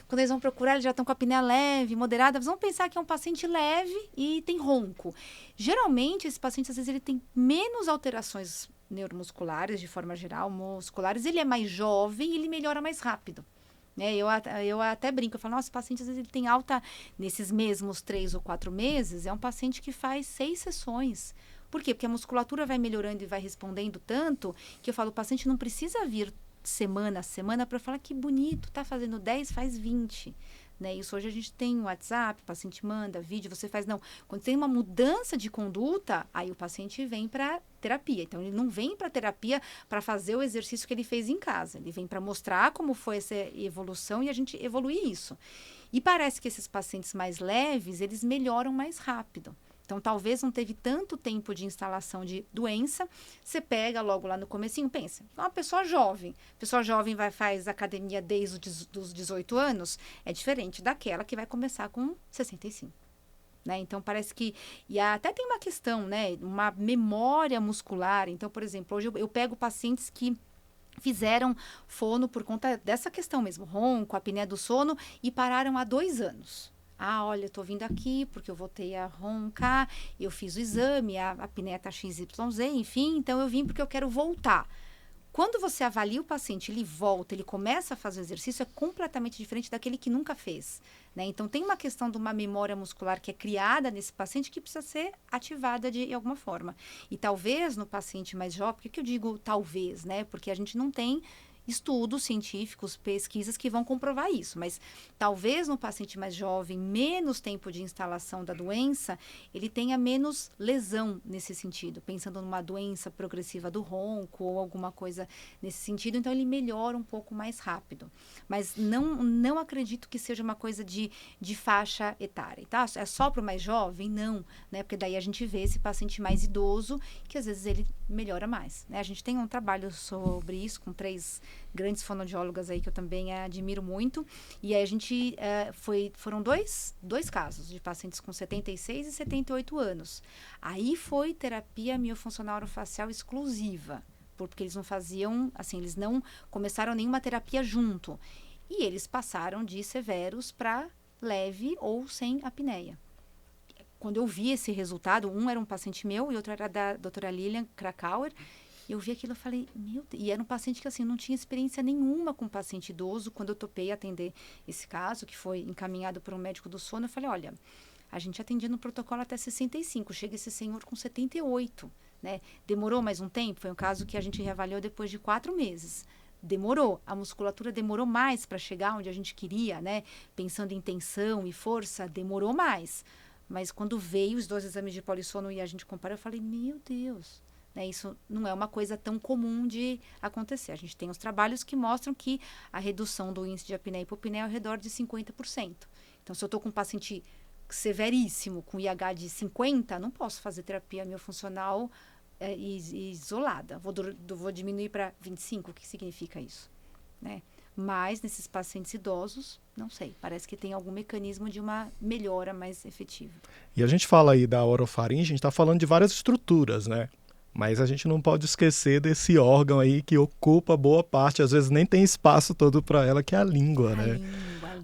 Quando eles vão procurar, eles já estão com a apneia leve, moderada. Eles vão pensar que é um paciente leve e tem ronco. Geralmente, esse paciente, às vezes, ele tem menos alterações neuromusculares, de forma geral, musculares. Ele é mais jovem e ele melhora mais rápido. Né? Eu até brinco, eu falo, nossa, esse paciente, às vezes, ele tem alta nesses mesmos 3 ou 4 meses. É um paciente que faz 6 sessões. Por quê? Porque a musculatura vai melhorando e vai respondendo tanto que eu falo, o paciente não precisa vir semana a semana para falar que bonito, tá fazendo 10, faz 20. Né? Isso hoje a gente tem o WhatsApp, o paciente manda vídeo, você faz, não. Quando tem uma mudança de conduta, aí o paciente vem para terapia. Então, ele não vem para terapia para fazer o exercício que ele fez em casa. Ele vem para mostrar como foi essa evolução e a gente evoluir isso. E parece que esses pacientes mais leves, eles melhoram mais rápido. Então, talvez não teve tanto tempo de instalação de doença. Você pega logo lá no comecinho, pensa, uma pessoa jovem. Pessoa jovem faz academia desde os 18 anos, é diferente daquela que vai começar com 65. Né? Então, parece que... E até tem uma questão, né? Uma memória muscular. Então, por exemplo, hoje eu pego pacientes que fizeram fono por conta dessa questão mesmo, ronco, apneia do sono, e pararam há 2 anos. Olha, eu tô vindo aqui porque eu voltei a roncar, eu fiz o exame, a apneia tá XYZ, enfim, então eu vim porque eu quero voltar. Quando você avalia o paciente, ele volta, ele começa a fazer o exercício, é completamente diferente daquele que nunca fez. Né? Então, tem uma questão de uma memória muscular que é criada nesse paciente que precisa ser ativada de alguma forma. E talvez no paciente mais jovem, por que eu digo talvez, né? Porque a gente não tem estudos científicos, pesquisas que vão comprovar isso, mas talvez no paciente mais jovem, menos tempo de instalação da doença, ele tenha menos lesão nesse sentido, pensando numa doença progressiva do ronco ou alguma coisa nesse sentido, então ele melhora um pouco mais rápido. Mas não acredito que seja uma coisa de faixa etária, tá? É só para o mais jovem? Não, né? Porque daí a gente vê esse paciente mais idoso, que às vezes ele melhora mais, né? A gente tem um trabalho sobre isso com 3 grandes fonoaudiólogas aí que eu também admiro muito, e aí a gente foram dois casos de pacientes com 76 e 78 anos. Aí foi terapia miofuncional orofacial exclusiva, porque eles não faziam, assim, eles não começaram nenhuma terapia junto, e eles passaram de severos para leve ou sem apneia. Quando eu vi esse resultado, um era um paciente meu e outro era da doutora Lilian Krakauer, eu vi aquilo e falei, meu Deus, e era um paciente que assim, não tinha experiência nenhuma com paciente idoso. Quando eu topei atender esse caso, que foi encaminhado por um médico do sono, eu falei, olha, a gente atendia no protocolo até 65, chega esse senhor com 78, né? Demorou mais um tempo, foi um caso que a gente reavaliou depois de 4 meses. Demorou, a musculatura demorou mais para chegar onde a gente queria, né? Pensando em tensão e força, demorou mais. Mas quando veio os 2 exames de polissono e a gente comparou, eu falei, meu Deus, né, isso não é uma coisa tão comum de acontecer. A gente tem os trabalhos que mostram que a redução do índice de apneia e hipopneia é ao redor de 50%. Então, se eu estou com um paciente severíssimo, com IH de 50, não posso fazer terapia miofuncional isolada. Vou diminuir para 25, o que significa isso? Né? Mas, nesses pacientes idosos, não sei, parece que tem algum mecanismo de uma melhora mais efetiva. E a gente fala aí da orofaringe, a gente está falando de várias estruturas, né? Mas a gente não pode esquecer desse órgão aí que ocupa boa parte, às vezes nem tem espaço todo para ela, que é a língua, né?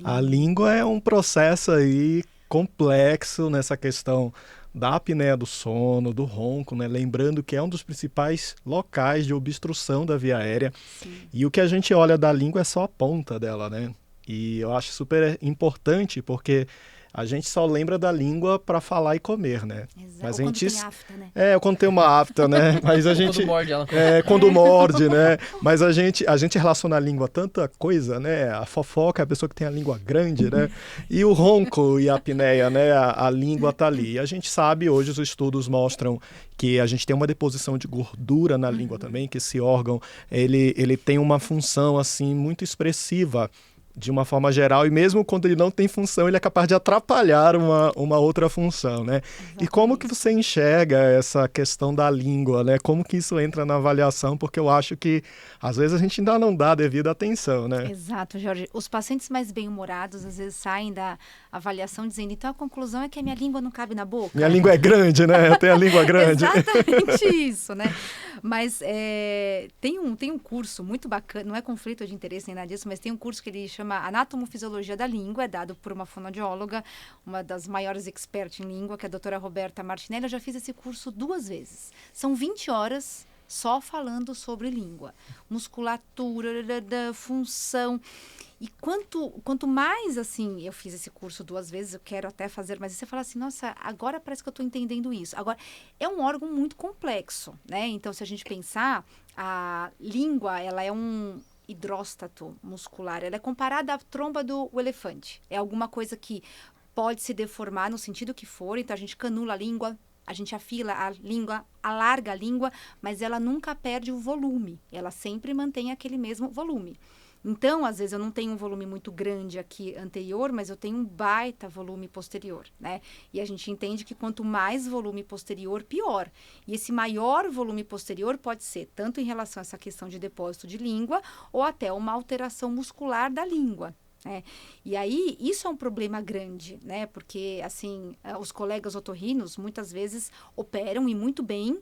A língua é um processo aí complexo nessa questão da apneia do sono, do ronco, né? Lembrando que é um dos principais locais de obstrução da via aérea. Sim. E o que a gente olha da língua é só a ponta dela, né? E eu acho super importante porque a gente só lembra da língua para falar e comer, né? Exato. Mas Ou a quando gente... tem afta, né? Quando tem uma afta, né? Mas a gente... Quando morde ela. Quando morde, né? Mas a gente relaciona a língua a tanta coisa, né? A fofoca é a pessoa que tem a língua grande, né? E o ronco e a apneia, né? A língua tá ali. E a gente sabe, hoje os estudos mostram que a gente tem uma deposição de gordura na língua também, que esse órgão, ele tem uma função, assim, muito expressiva, de uma forma geral, e mesmo quando ele não tem função, ele é capaz de atrapalhar uma outra função, né? Exatamente. E como que você enxerga essa questão da língua, né? Como que isso entra na avaliação? Porque eu acho que, às vezes, a gente ainda não dá a devida atenção, né? Exato, Jorge. Os pacientes mais bem-humorados, às vezes, saem da avaliação dizendo, então a conclusão é que a minha língua não cabe na boca. Minha língua é grande, né? Eu tenho a língua grande. Exatamente isso, né? Mas tem um curso muito bacana, não é conflito de interesse nem nada disso, mas tem um curso que ele chama Anatomofisiologia da Língua, é dado por uma fonoaudióloga, uma das maiores experts em língua, que é a doutora Roberta Martinelli. Eu já fiz esse curso 2 vezes. São 20 horas só falando sobre língua, musculatura, função. E quanto mais, assim, eu fiz esse curso 2 vezes, eu quero até fazer, mas você fala assim, nossa, agora parece que eu estou entendendo isso. Agora, é um órgão muito complexo, né? Então, se a gente pensar, a língua, ela é um hidróstato muscular, ela é comparada à tromba do elefante. É alguma coisa que pode se deformar no sentido que for, então a gente canula a língua, a gente afila a língua, alarga a língua, mas ela nunca perde o volume, ela sempre mantém aquele mesmo volume. Então, às vezes, eu não tenho um volume muito grande aqui anterior, mas eu tenho um baita volume posterior, né? E a gente entende que quanto mais volume posterior, pior. E esse maior volume posterior pode ser tanto em relação a essa questão de depósito de língua ou até uma alteração muscular da língua. E aí, isso é um problema grande, né? Porque, assim, os colegas otorrinos muitas vezes operam e muito bem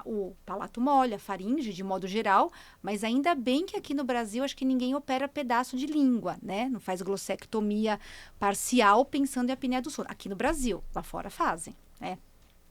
o palato mole, a faringe, de modo geral, mas ainda bem que aqui no Brasil acho que ninguém opera pedaço de língua, né? Não faz glossectomia parcial pensando em apneia do sono. Aqui no Brasil, lá fora fazem, né?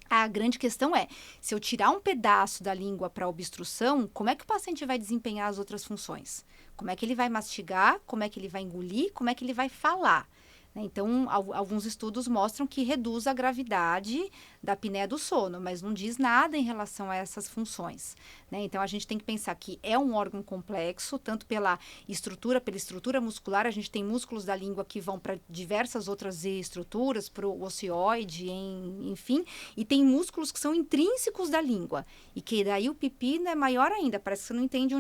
A grande questão é, se eu tirar um pedaço da língua para obstrução, como é que o paciente vai desempenhar as outras funções? Como é que ele vai mastigar? Como é que ele vai engolir? Como é que ele vai falar? Então, alguns estudos mostram que reduz a gravidade da apneia do sono, mas não diz nada em relação a essas funções, né? Então, a gente tem que pensar que é um órgão complexo, tanto pela estrutura muscular. A gente tem músculos da língua que vão para diversas outras estruturas, para o ocioide, enfim, e tem músculos que são intrínsecos da língua, e que daí o pepino é maior ainda, parece que você não entende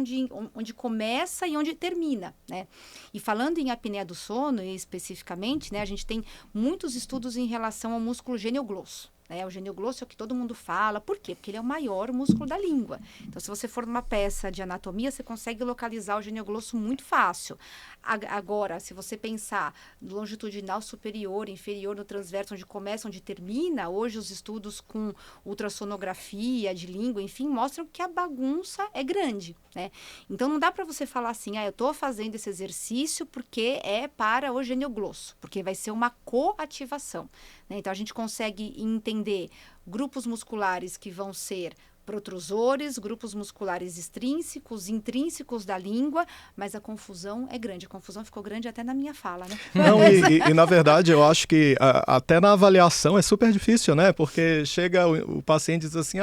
onde começa e onde termina, né? E falando em apneia do sono, especificamente, né, a gente tem muitos estudos em relação ao músculo genioglosso. O genioglosso é o que todo mundo fala. Por quê? Porque ele é o maior músculo da língua. Então, se você for numa peça de anatomia, você consegue localizar o genioglosso muito fácil. Agora, se você pensar no longitudinal superior, inferior, no transverso, onde começa, onde termina, hoje os estudos com ultrassonografia de língua, enfim, mostram que a bagunça é grande, né? Então, não dá para você falar assim, eu estou fazendo esse exercício porque é para o genioglosso, porque vai ser uma coativação, né? Então, a gente consegue entender grupos musculares que vão ser protrusores, grupos musculares extrínsecos, intrínsecos da língua, mas a confusão é grande. A confusão ficou grande até na minha fala, né? Não, e na verdade eu acho que até na avaliação é super difícil, né? Porque chega o paciente e diz assim,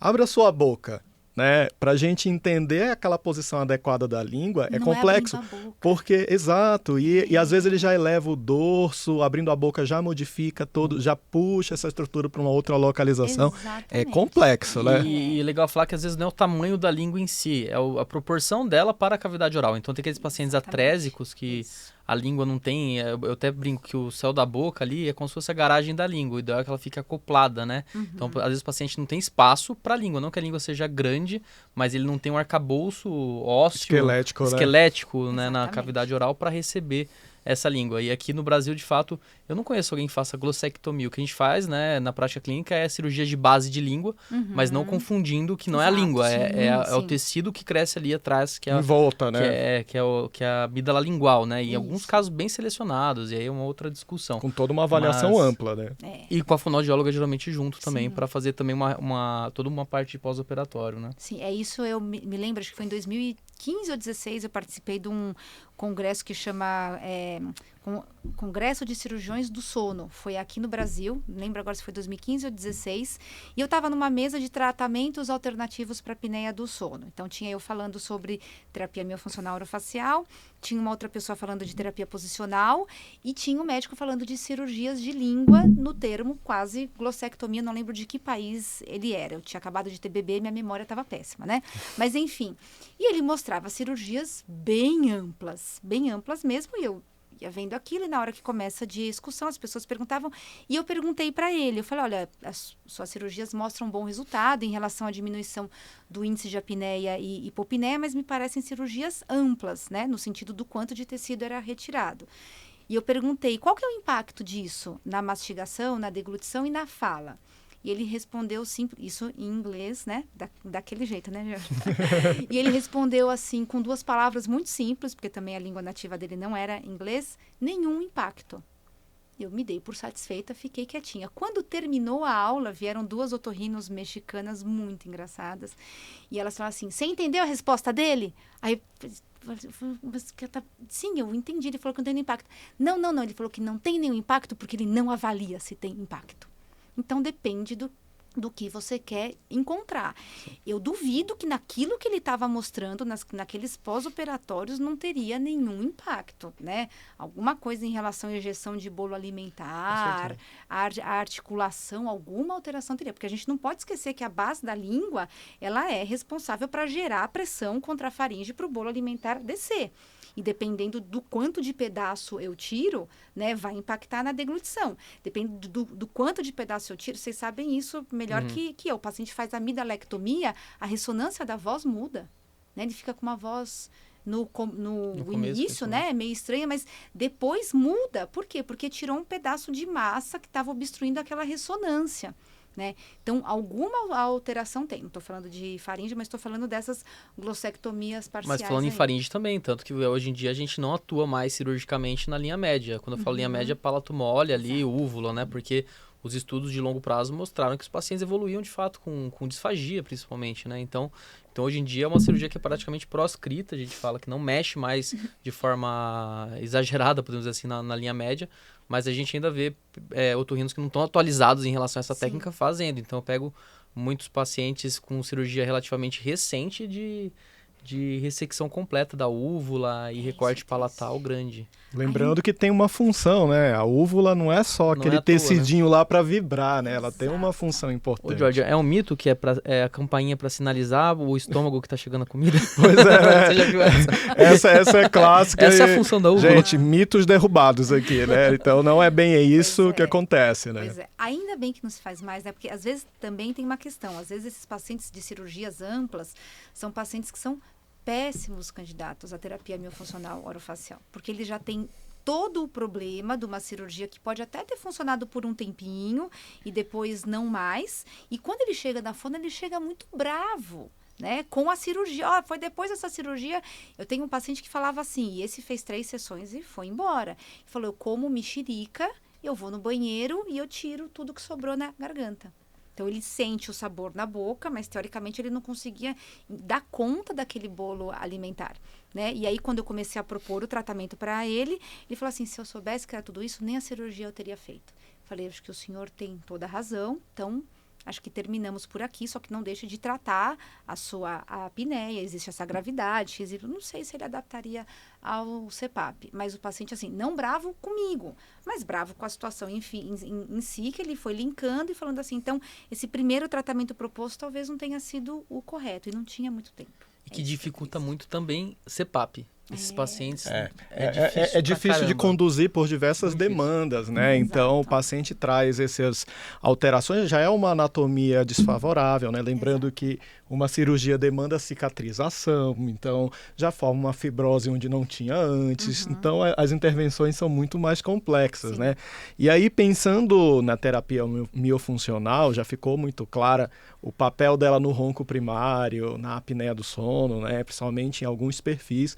abra sua boca. Né? Para a gente entender aquela posição adequada da língua é complexo, porque, exato, e às vezes ele já eleva o dorso, abrindo a boca já modifica todo, já puxa essa estrutura para uma outra localização. Exatamente. É complexo, né? E é legal falar que às vezes não é o tamanho da língua em si, é a proporção dela para a cavidade oral. Então tem aqueles pacientes atrésicos que a língua não tem, eu até brinco que o céu da boca ali é como se fosse a garagem da língua, o ideal é que ela fique acoplada, né? Então, às vezes o paciente não tem espaço para a língua, não que a língua seja grande, mas ele não tem um arcabouço ósseo, esquelético, né, na cavidade oral para receber essa língua. E aqui no Brasil, de fato, eu não conheço alguém que faça glossectomia. O que a gente faz, né, na prática clínica é cirurgia de base de língua, mas não confundindo que não é a língua, é o tecido que cresce ali atrás, que é em volta, né? Que é a amígdala lingual, né? E em alguns casos bem selecionados, e aí é uma outra discussão. Com toda uma avaliação ampla, né? E com a fonoaudióloga geralmente junto também, para fazer também toda uma parte de pós-operatório, né? Sim, é isso. Eu me lembro, acho que foi em 2015 ou 2016, eu participei de um congresso que chama Congresso de Cirurgiões do Sono. Foi aqui no Brasil, não lembro agora se foi 2015 ou 2016, e eu estava numa mesa de tratamentos alternativos para a apneia do sono. Então, tinha eu falando sobre terapia miofuncional orofacial, tinha uma outra pessoa falando de terapia posicional e tinha um médico falando de cirurgias de língua no termo quase glossectomia, não lembro de que país ele era. Eu tinha acabado de ter bebê e minha memória estava péssima, né? Mas, enfim. E ele mostrava cirurgias bem amplas mesmo, e eu ia vendo aquilo, e na hora que começa a discussão, as pessoas perguntavam, e eu perguntei para ele, eu falei, olha, as suas cirurgias mostram um bom resultado em relação à diminuição do índice de apneia e hipopneia, mas me parecem cirurgias amplas, né, no sentido do quanto de tecido era retirado. E eu perguntei, qual que é o impacto disso na mastigação, na deglutição e na fala? E ele respondeu isso em inglês, né? Daquele jeito, né? E ele respondeu assim, com duas palavras muito simples, porque também a língua nativa dele não era inglês, nenhum impacto. Eu me dei por satisfeita, fiquei quietinha. Quando terminou a aula, vieram duas otorrinos mexicanas muito engraçadas. E elas falaram assim, você entendeu a resposta dele? Aí sim, eu entendi. Ele falou que não tem nenhum impacto. Não. Ele falou que não tem nenhum impacto porque ele não avalia se tem impacto. Então, depende do que você quer encontrar. Eu duvido que naquilo que ele estava mostrando, naqueles pós-operatórios, não teria nenhum impacto, né? Alguma coisa em relação à injeção de bolo alimentar, a articulação, alguma alteração teria. Porque a gente não pode esquecer que a base da língua, ela é responsável para gerar pressão contra a faringe para o bolo alimentar descer. E dependendo do quanto de pedaço eu tiro, né, vai impactar na deglutição. Depende do quanto de pedaço eu tiro, vocês sabem isso melhor que eu. O paciente faz amidalectomia, a ressonância da voz muda, né? Ele fica com uma voz no início, né, meio estranha, mas depois muda. Por quê? Porque tirou um pedaço de massa que estava obstruindo aquela ressonância. Né? Então, alguma alteração tem. Não estou falando de faringe, mas estou falando dessas glossectomias parciais. Mas falando em faringe também, tanto que hoje em dia a gente não atua mais cirurgicamente na linha média. Quando eu falo linha média, palato mole ali, úvula, né? Porque os estudos de longo prazo mostraram que os pacientes evoluíam de fato com disfagia, principalmente, né? Então, hoje em dia é uma cirurgia que é praticamente proscrita, a gente fala que não mexe mais de forma exagerada, podemos dizer assim, na linha média, mas a gente ainda vê otorrinos que não estão atualizados em relação a essa técnica fazendo. Então, eu pego muitos pacientes com cirurgia relativamente recente de ressecção completa da úvula e recorte palatal grande. Lembrando que tem uma função, né? A úvula não é só aquele tecidinho lá para vibrar, né? Ela tem uma função importante. Ô, Jorge, é um mito que é a campainha para sinalizar o estômago que tá chegando a comida? Pois é, né? Você já viu essa? Essa é clássica. Essa é a função da úvula. Gente, mitos derrubados aqui, né? Então não é bem isso que acontece, né? Pois é. Ainda bem que não se faz mais, né? Porque às vezes também tem uma questão. Às vezes esses pacientes de cirurgias amplas são pacientes que são péssimos candidatos à terapia miofuncional orofacial, porque ele já tem todo o problema de uma cirurgia que pode até ter funcionado por um tempinho e depois não mais. E quando ele chega na fono, ele chega muito bravo, né? Com a cirurgia. Foi depois dessa cirurgia, eu tenho um paciente que falava assim, e esse fez 3 sessões e foi embora. Ele falou, eu como mexerica, eu vou no banheiro e eu tiro tudo que sobrou na garganta. Então, ele sente o sabor na boca, mas, teoricamente, ele não conseguia dar conta daquele bolo alimentar, né? E aí, quando eu comecei a propor o tratamento para ele, ele falou assim, se eu soubesse que era tudo isso, nem a cirurgia eu teria feito. Falei, acho que o senhor tem toda a razão, então... Acho que terminamos por aqui, só que não deixe de tratar a apneia, existe essa gravidade, não sei se ele adaptaria ao CPAP, mas o paciente, assim, não bravo comigo, mas bravo com a situação em si, que ele foi linkando e falando assim, então, esse primeiro tratamento proposto talvez não tenha sido o correto, e não tinha muito tempo. E que dificulta muito também CPAP. Esses pacientes é difícil de conduzir por diversas demandas, né? Então, o paciente traz essas alterações, já é uma anatomia desfavorável, né? Lembrando que uma cirurgia demanda cicatrização, então já forma uma fibrose onde não tinha antes. Então, as intervenções são muito mais complexas, né? E aí, pensando na terapia miofuncional, já ficou muito clara o papel dela no ronco primário, na apneia do sono, né? Principalmente em alguns perfis.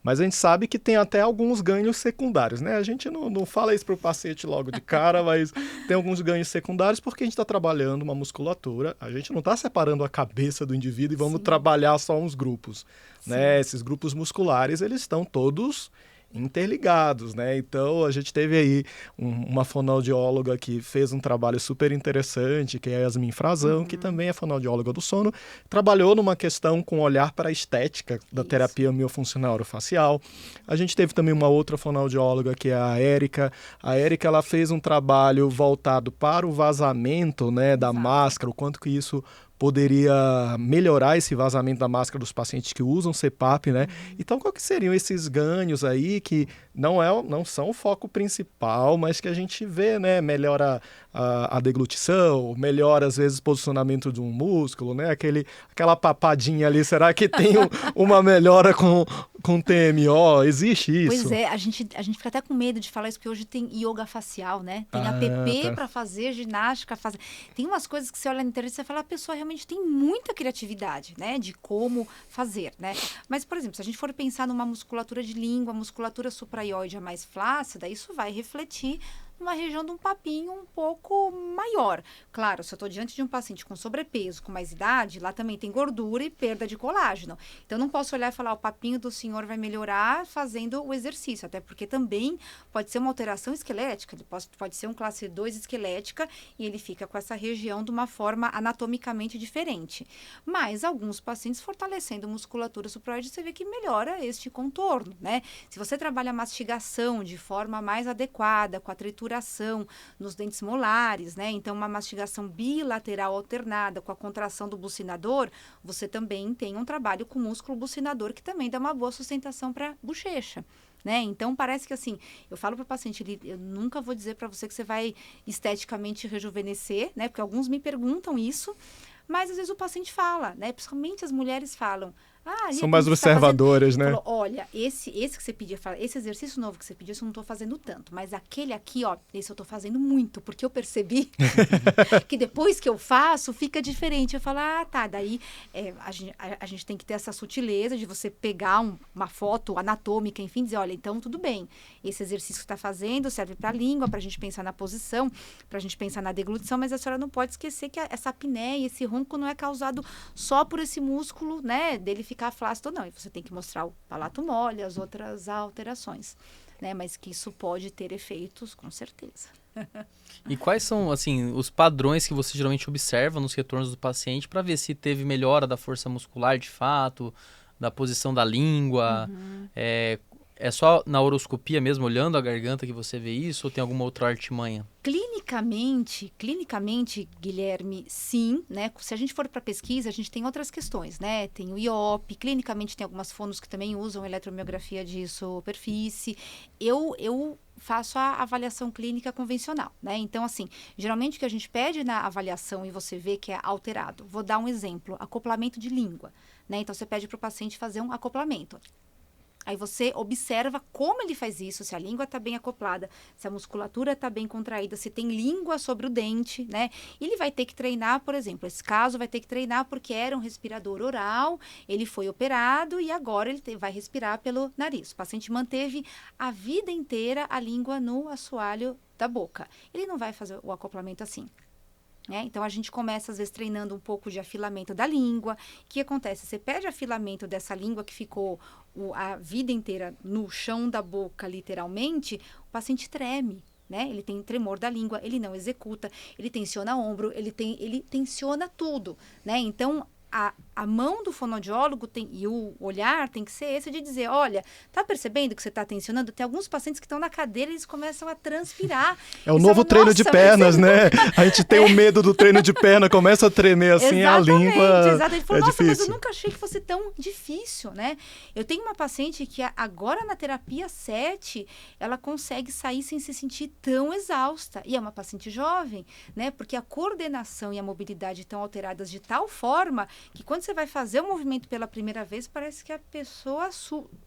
Mas a gente sabe que tem até alguns ganhos secundários, né? A gente não fala isso para o paciente logo de cara, mas tem alguns ganhos secundários porque a gente está trabalhando uma musculatura, a gente não está separando a cabeça do indivíduo e vamos trabalhar só uns grupos, né? Esses grupos musculares, eles estão todos interligados, né? Então, a gente teve aí uma fonoaudióloga que fez um trabalho super interessante, que é a Yasmin Frazão, que também é fonoaudióloga do sono, trabalhou numa questão com olhar para a estética da terapia miofuncional orofacial. A gente teve também uma outra fonoaudióloga, que é a Érica. A Érica, ela fez um trabalho voltado para o vazamento, né, da máscara, o quanto que isso poderia melhorar esse vazamento da máscara dos pacientes que usam CPAP, né? Então, qual que seriam esses ganhos aí que não são o foco principal, mas que a gente vê, né? Melhora a deglutição, melhora, às vezes, o posicionamento de um músculo, né? Aquela papadinha ali, será que tem uma melhora com TMO? Existe isso? Pois é, a gente fica até com medo de falar isso, porque hoje tem yoga facial, né? Tem app para fazer ginástica, tem umas coisas que você olha na internet e você fala, a pessoa realmente tem muita criatividade, né? De como fazer, né? Mas, por exemplo, se a gente for pensar numa musculatura de língua, musculatura supraioide mais flácida, isso vai refletir numa região de um papinho um pouco maior. Claro, se eu estou diante de um paciente com sobrepeso, com mais idade, lá também tem gordura e perda de colágeno. Então, eu não posso olhar e falar, o papinho do senhor vai melhorar fazendo o exercício, até porque também pode ser uma alteração esquelética, ele pode ser um classe 2 esquelética e ele fica com essa região de uma forma anatomicamente diferente. Mas, alguns pacientes fortalecendo musculatura supraoide, você vê que melhora este contorno, né? Se você trabalha a mastigação de forma mais adequada, com a trituração nos dentes molares, né? Então, uma mastigação bilateral alternada com a contração do bucinador, você também tem um trabalho com o músculo bucinador que também dá uma boa sustentação para a bochecha. Né? Então, parece que assim, eu falo para o paciente, eu nunca vou dizer para você que você vai esteticamente rejuvenescer, né? Porque alguns me perguntam isso, mas às vezes o paciente fala, né? Principalmente as mulheres falam, São mais observadoras, né? Falou, olha, esse que você pediu, esse exercício novo que você pediu, eu não estou fazendo tanto. Mas aquele aqui, ó, esse eu estou fazendo muito. Porque eu percebi que depois que eu faço, fica diferente. Eu falo, tá, daí a gente tem que ter essa sutileza de você pegar uma foto anatômica, enfim, dizer, olha, então tudo bem. Esse exercício que você está fazendo serve para a língua, para a gente pensar na posição, para a gente pensar na deglutição, mas a senhora não pode esquecer que essa apneia, esse ronco não é causado só por esse músculo, né, dele ficar flácido, não. E você tem que mostrar o palato mole, as outras alterações, né, mas que isso pode ter efeitos, com certeza. E quais são, assim, os padrões que você geralmente observa nos retornos do paciente para ver se teve melhora da força muscular de fato, da posição da língua? É só na oroscopia mesmo, olhando a garganta, que você vê isso, ou tem alguma outra artimanha? Clinicamente, Guilherme, sim, né? Se a gente for para pesquisa, a gente tem outras questões, né? Tem o IOP, clinicamente tem algumas fonos que também usam eletromiografia de superfície. Eu faço a avaliação clínica convencional, né? Então, assim, geralmente o que a gente pede na avaliação e você vê que é alterado. Vou dar um exemplo, acoplamento de língua, né? Então, você pede para o paciente fazer um acoplamento. Aí você observa como ele faz isso, se a língua está bem acoplada, se a musculatura está bem contraída, se tem língua sobre o dente, né? E ele vai ter que treinar, por exemplo, esse caso vai ter que treinar porque era um respirador oral, ele foi operado e agora ele vai respirar pelo nariz. O paciente manteve a vida inteira a língua no assoalho da boca. Ele não vai fazer o acoplamento assim. Então, a gente começa, às vezes, treinando um pouco de afilamento da língua. O que acontece? Você perde afilamento dessa língua que ficou a vida inteira no chão da boca, literalmente, o paciente treme, né? Ele tem tremor da língua, ele não executa, ele tensiona o ombro, ele tensiona tudo, né? Então, a mão do fonoaudiólogo e o olhar tem que ser esse de dizer, olha, tá percebendo que você está tensionando? Tem alguns pacientes que estão na cadeira e eles começam a transpirar. É o novo treino de pernas, né? A gente tem o medo do treino de perna, começa a tremer assim, a língua. Exatamente. Ele falou, nossa, difícil. mas eu nunca achei que fosse tão difícil, né? Eu tenho uma paciente que agora na terapia 7, ela consegue sair sem se sentir tão exausta. E é uma paciente jovem, né? Porque a coordenação e a mobilidade estão alteradas de tal forma que quando você vai fazer o movimento pela primeira vez, parece que a pessoa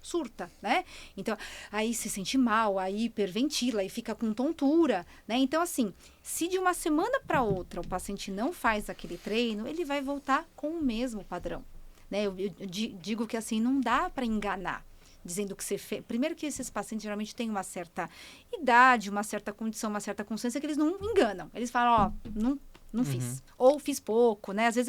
surta, né? Então, aí se sente mal, aí hiperventila, aí fica com tontura, né? Então, assim, se de uma semana para outra o paciente não faz aquele treino, ele vai voltar com o mesmo padrão, né? Eu digo que, assim, não dá para enganar, dizendo que você fez. Primeiro que esses pacientes geralmente têm uma certa idade, uma certa condição, uma certa consciência que eles não enganam. Eles falam, não fiz. Ou fiz pouco, né? Às vezes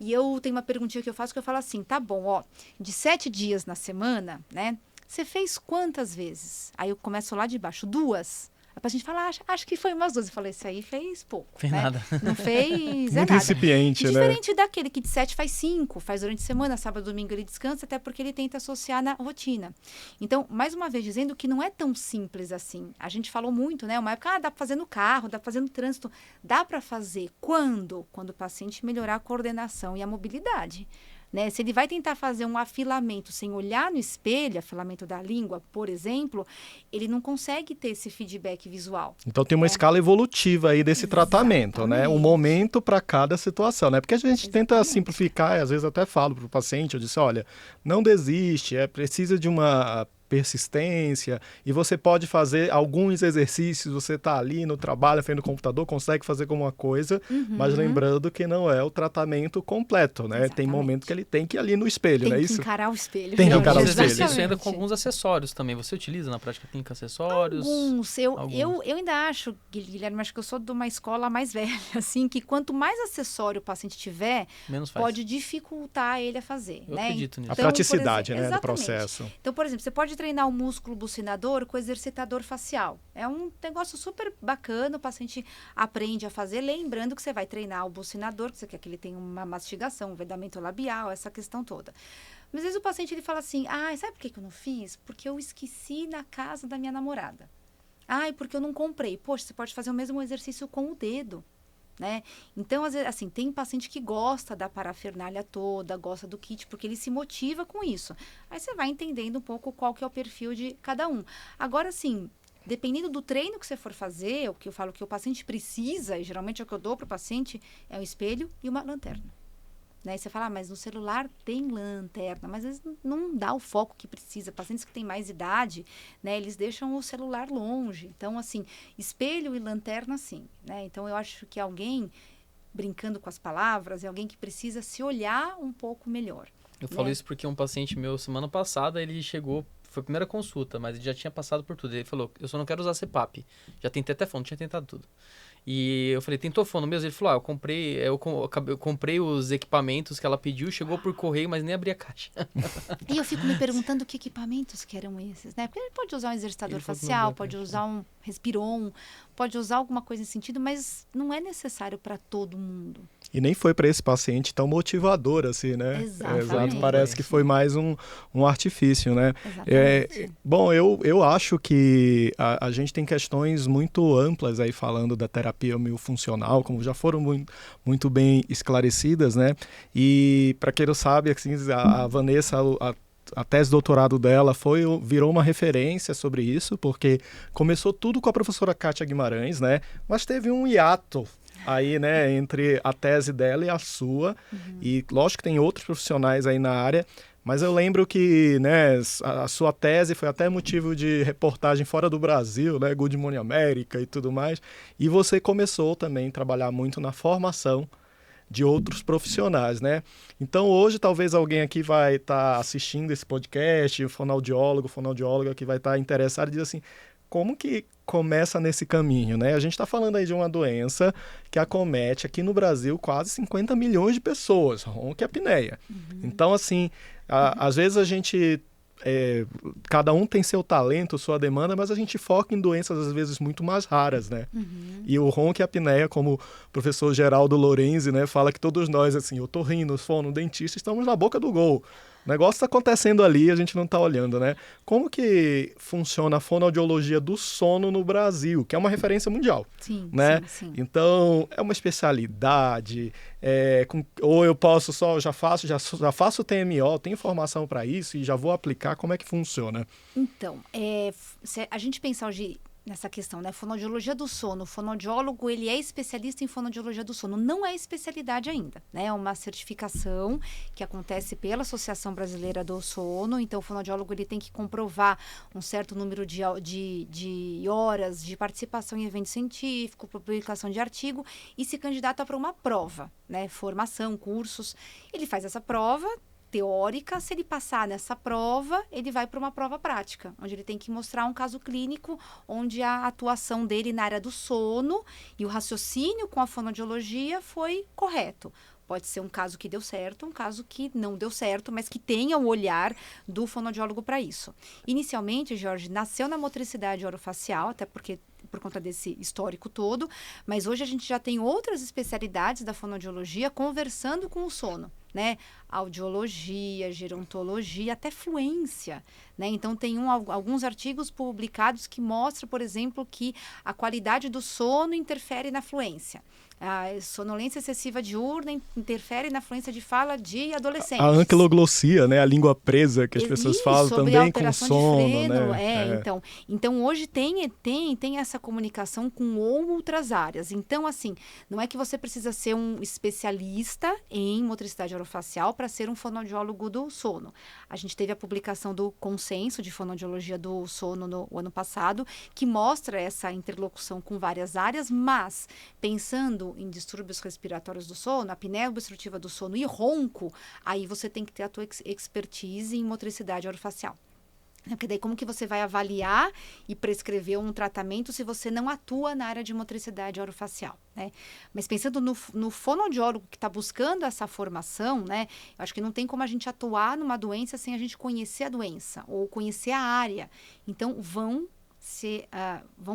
eu tenho uma perguntinha que eu faço que eu falo assim, tá bom, de 7 dias na semana, né? Você fez quantas vezes? Aí eu começo lá de baixo, 2. A paciente fala, acho que foi umas 2. Eu falei, isso aí fez pouco. Fez né? nada. Não fez Muito nada. incipiente, né? Diferente daquele que de 7 faz 5, faz durante a semana, sábado, domingo ele descansa, até porque ele tenta associar na rotina. Então, mais uma vez, dizendo que não é tão simples assim. A gente falou muito, né? Uma época, dá para fazer no carro, dá para fazer no trânsito. Dá para fazer quando? Quando o paciente melhorar a coordenação e a mobilidade. Né? Se ele vai tentar fazer um afilamento sem olhar no espelho, afilamento da língua, por exemplo, ele não consegue ter esse feedback visual. Então tem uma escala evolutiva aí desse tratamento, né? Um momento para cada situação, né? Porque a gente tenta simplificar, e às vezes até falo para o paciente, eu disse, olha, não desiste, precisa de uma persistência, e você pode fazer alguns exercícios, você está ali no trabalho, frente no computador, consegue fazer alguma coisa, mas lembrando que não é o tratamento completo, né? Exatamente. Tem momento que ele tem que ir ali no espelho, não é isso? Tem que encarar o espelho. Tem que encarar o espelho. Isso ainda com alguns acessórios também. Você utiliza na prática clínica acessórios? Alguns. Eu ainda acho, Guilherme, acho que eu sou de uma escola mais velha, assim, que quanto mais acessório o paciente tiver, menos faz. Pode dificultar ele a fazer. Eu né? acredito nisso. A praticidade, exemplo, né, do processo. Então, por exemplo, você pode treinar o músculo bucinador com exercitador facial. É um negócio super bacana, o paciente aprende a fazer, lembrando que você vai treinar o bucinador, que você quer que ele tenha uma mastigação, um vedamento labial, essa questão toda. Mas às vezes o paciente ele fala assim, sabe por que eu não fiz? Porque eu esqueci na casa da minha namorada. Porque eu não comprei. Poxa, você pode fazer o mesmo exercício com o dedo. Né? Então, às vezes, assim, tem paciente que gosta da parafernália toda, gosta do kit, porque ele se motiva com isso. Aí você vai entendendo um pouco qual que é o perfil de cada um. Agora, assim, dependendo do treino que você for fazer, o que eu falo que o paciente precisa, e geralmente é o que eu dou para o paciente, é um espelho e uma lanterna. né? Você fala, mas no celular tem lanterna, mas às vezes não dá o foco que precisa. Pacientes que têm mais idade, né? Eles deixam o celular longe. Então, assim, espelho e lanterna, sim, né? Então, eu acho que alguém, brincando com as palavras, é alguém que precisa se olhar um pouco melhor. Eu falo isso porque um paciente meu, semana passada, ele chegou, foi a primeira consulta, mas ele já tinha passado por tudo. Ele falou, eu só não quero usar CPAP. Já tentei até fono, tinha tentado tudo. E eu falei, tentou fono mesmo? Ele falou, eu comprei os equipamentos que ela pediu, chegou por correio, mas nem abri a caixa. E eu fico me perguntando que equipamentos que eram esses, né? Porque ele pode usar um exercitador facial, pode usar um respiron, pode usar alguma coisa nesse sentido, mas não é necessário para todo mundo. E nem foi para esse paciente tão motivador assim, né? Exatamente. Exato, parece que foi mais um artifício, né? Exatamente. Bom, eu acho que a gente tem questões muito amplas aí falando da terapia miofuncional, como já foram muito bem esclarecidas, né? E para quem não sabe, assim, a Vanessa, a tese de doutorado dela virou uma referência sobre isso, porque começou tudo com a professora Kátia Guimarães, né? Mas teve um hiato aí, né, entre a tese dela e a sua, e lógico que tem outros profissionais aí na área, mas eu lembro que, né, a sua tese foi até motivo de reportagem fora do Brasil, né, Good Morning America e tudo mais, e você começou também a trabalhar muito na formação de outros profissionais, né? Então hoje talvez alguém aqui vai estar assistindo esse podcast, um fonoaudióloga que vai estar interessado e diz assim, como que começa nesse caminho, né? A gente está falando aí de uma doença que acomete aqui no Brasil quase 50 milhões de pessoas, ronquiapneia. Então, assim, às vezes a gente... cada um tem seu talento, sua demanda, mas a gente foca em doenças às vezes muito mais raras, né? E o ronquiapneia, como o professor Geraldo Lorenzi, né, fala que todos nós, assim, otorrinos, fono, dentista, estamos na boca do gol. O negócio está acontecendo ali, a gente não está olhando, né? Como que funciona a fonoaudiologia do sono no Brasil, que é uma referência mundial, Sim, né? sim. Então, é uma especialidade, ou eu posso já faço TMO, tenho formação para isso e já vou aplicar, como é que funciona? Então, se a gente pensar hoje nessa questão, né? Fonoaudiologia do sono. O fonoaudiólogo, ele é especialista em fonoaudiologia do sono. Não é especialidade ainda, né? É uma certificação que acontece pela Associação Brasileira do Sono. Então, o fonoaudiólogo, ele tem que comprovar um certo número de horas de participação em evento científico, publicação de artigo e se candidata para uma prova, né? Formação, cursos. Ele faz essa prova teórica, se ele passar nessa prova, ele vai para uma prova prática, onde ele tem que mostrar um caso clínico, onde a atuação dele na área do sono e o raciocínio com a fonoaudiologia foi correto. Pode ser um caso que deu certo, um caso que não deu certo, mas que tenha o olhar do fonoaudiólogo para isso. Inicialmente, Jorge, nasceu na motricidade orofacial, até porque por conta desse histórico todo, mas hoje a gente já tem outras especialidades da fonoaudiologia conversando com o sono, né? Audiologia, gerontologia, até fluência, né? Então, tem alguns artigos publicados que mostram, por exemplo, que a qualidade do sono interfere na fluência. A sonolência excessiva diurna interfere na fluência de fala de adolescentes. A anquiloglossia, né? A língua presa que as pessoas falam também com sono, né? Então, hoje tem essa comunicação com outras áreas. Então, assim, não é que você precisa ser um especialista em motricidade orofacial para ser um fonoaudiólogo do sono. A gente teve a publicação do Consenso de Fonoaudiologia do Sono no ano passado, que mostra essa interlocução com várias áreas, mas pensando em distúrbios respiratórios do sono, apneia obstrutiva do sono e ronco, aí você tem que ter a tua expertise em motricidade orofacial. Porque daí como que você vai avaliar e prescrever um tratamento se você não atua na área de motricidade orofacial, né? Mas pensando no fonoaudiólogo que está buscando essa formação, né? Eu acho que não tem como a gente atuar numa doença sem a gente conhecer a doença ou conhecer a área. Então, vão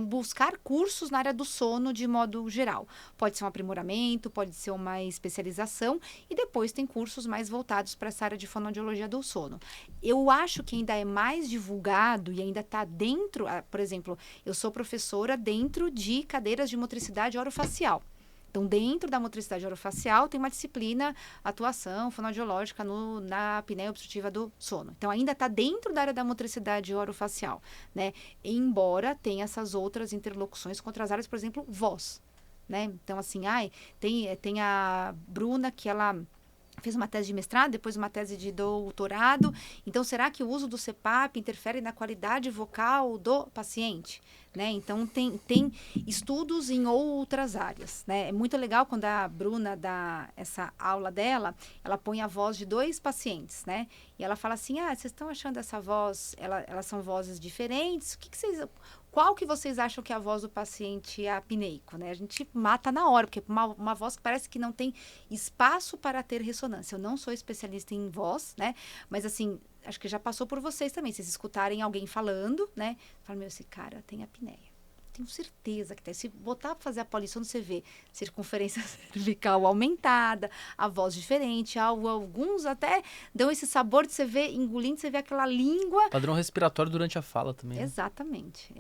buscar cursos na área do sono de modo geral. Pode ser um aprimoramento, pode ser uma especialização e depois tem cursos mais voltados para essa área de fonoaudiologia do sono. Eu acho que ainda é mais divulgado e ainda está dentro, por exemplo, eu sou professora dentro de cadeiras de motricidade orofacial. Então, dentro da motricidade orofacial, tem uma disciplina, atuação fonoaudiológica na apneia obstrutiva do sono. Então, ainda está dentro da área da motricidade orofacial, né? Embora tenha essas outras interlocuções com outras áreas, por exemplo, voz, né? Então, assim, tem a Bruna que ela fez uma tese de mestrado, depois uma tese de doutorado. Então, será que o uso do CPAP interfere na qualidade vocal do paciente? Né? Então, tem estudos em outras áreas. Né? É muito legal quando a Bruna dá essa aula dela, ela põe a voz de 2 pacientes, né? E ela fala assim, vocês estão achando essa voz, elas são vozes diferentes? Qual que vocês acham que é a voz do paciente apneico, né? A gente mata na hora, porque é uma voz que parece que não tem espaço para ter ressonância. Eu não sou especialista em voz, né? Mas, assim, acho que já passou por vocês também. Vocês escutarem alguém falando, né? Falam, esse cara tem apneia. Tenho certeza que tem. Se botar para fazer a polição, você vê circunferência cervical aumentada, a voz diferente, alguns até dão esse sabor de você ver engolindo, você vê aquela língua. Padrão respiratório durante a fala também. Né? Exatamente.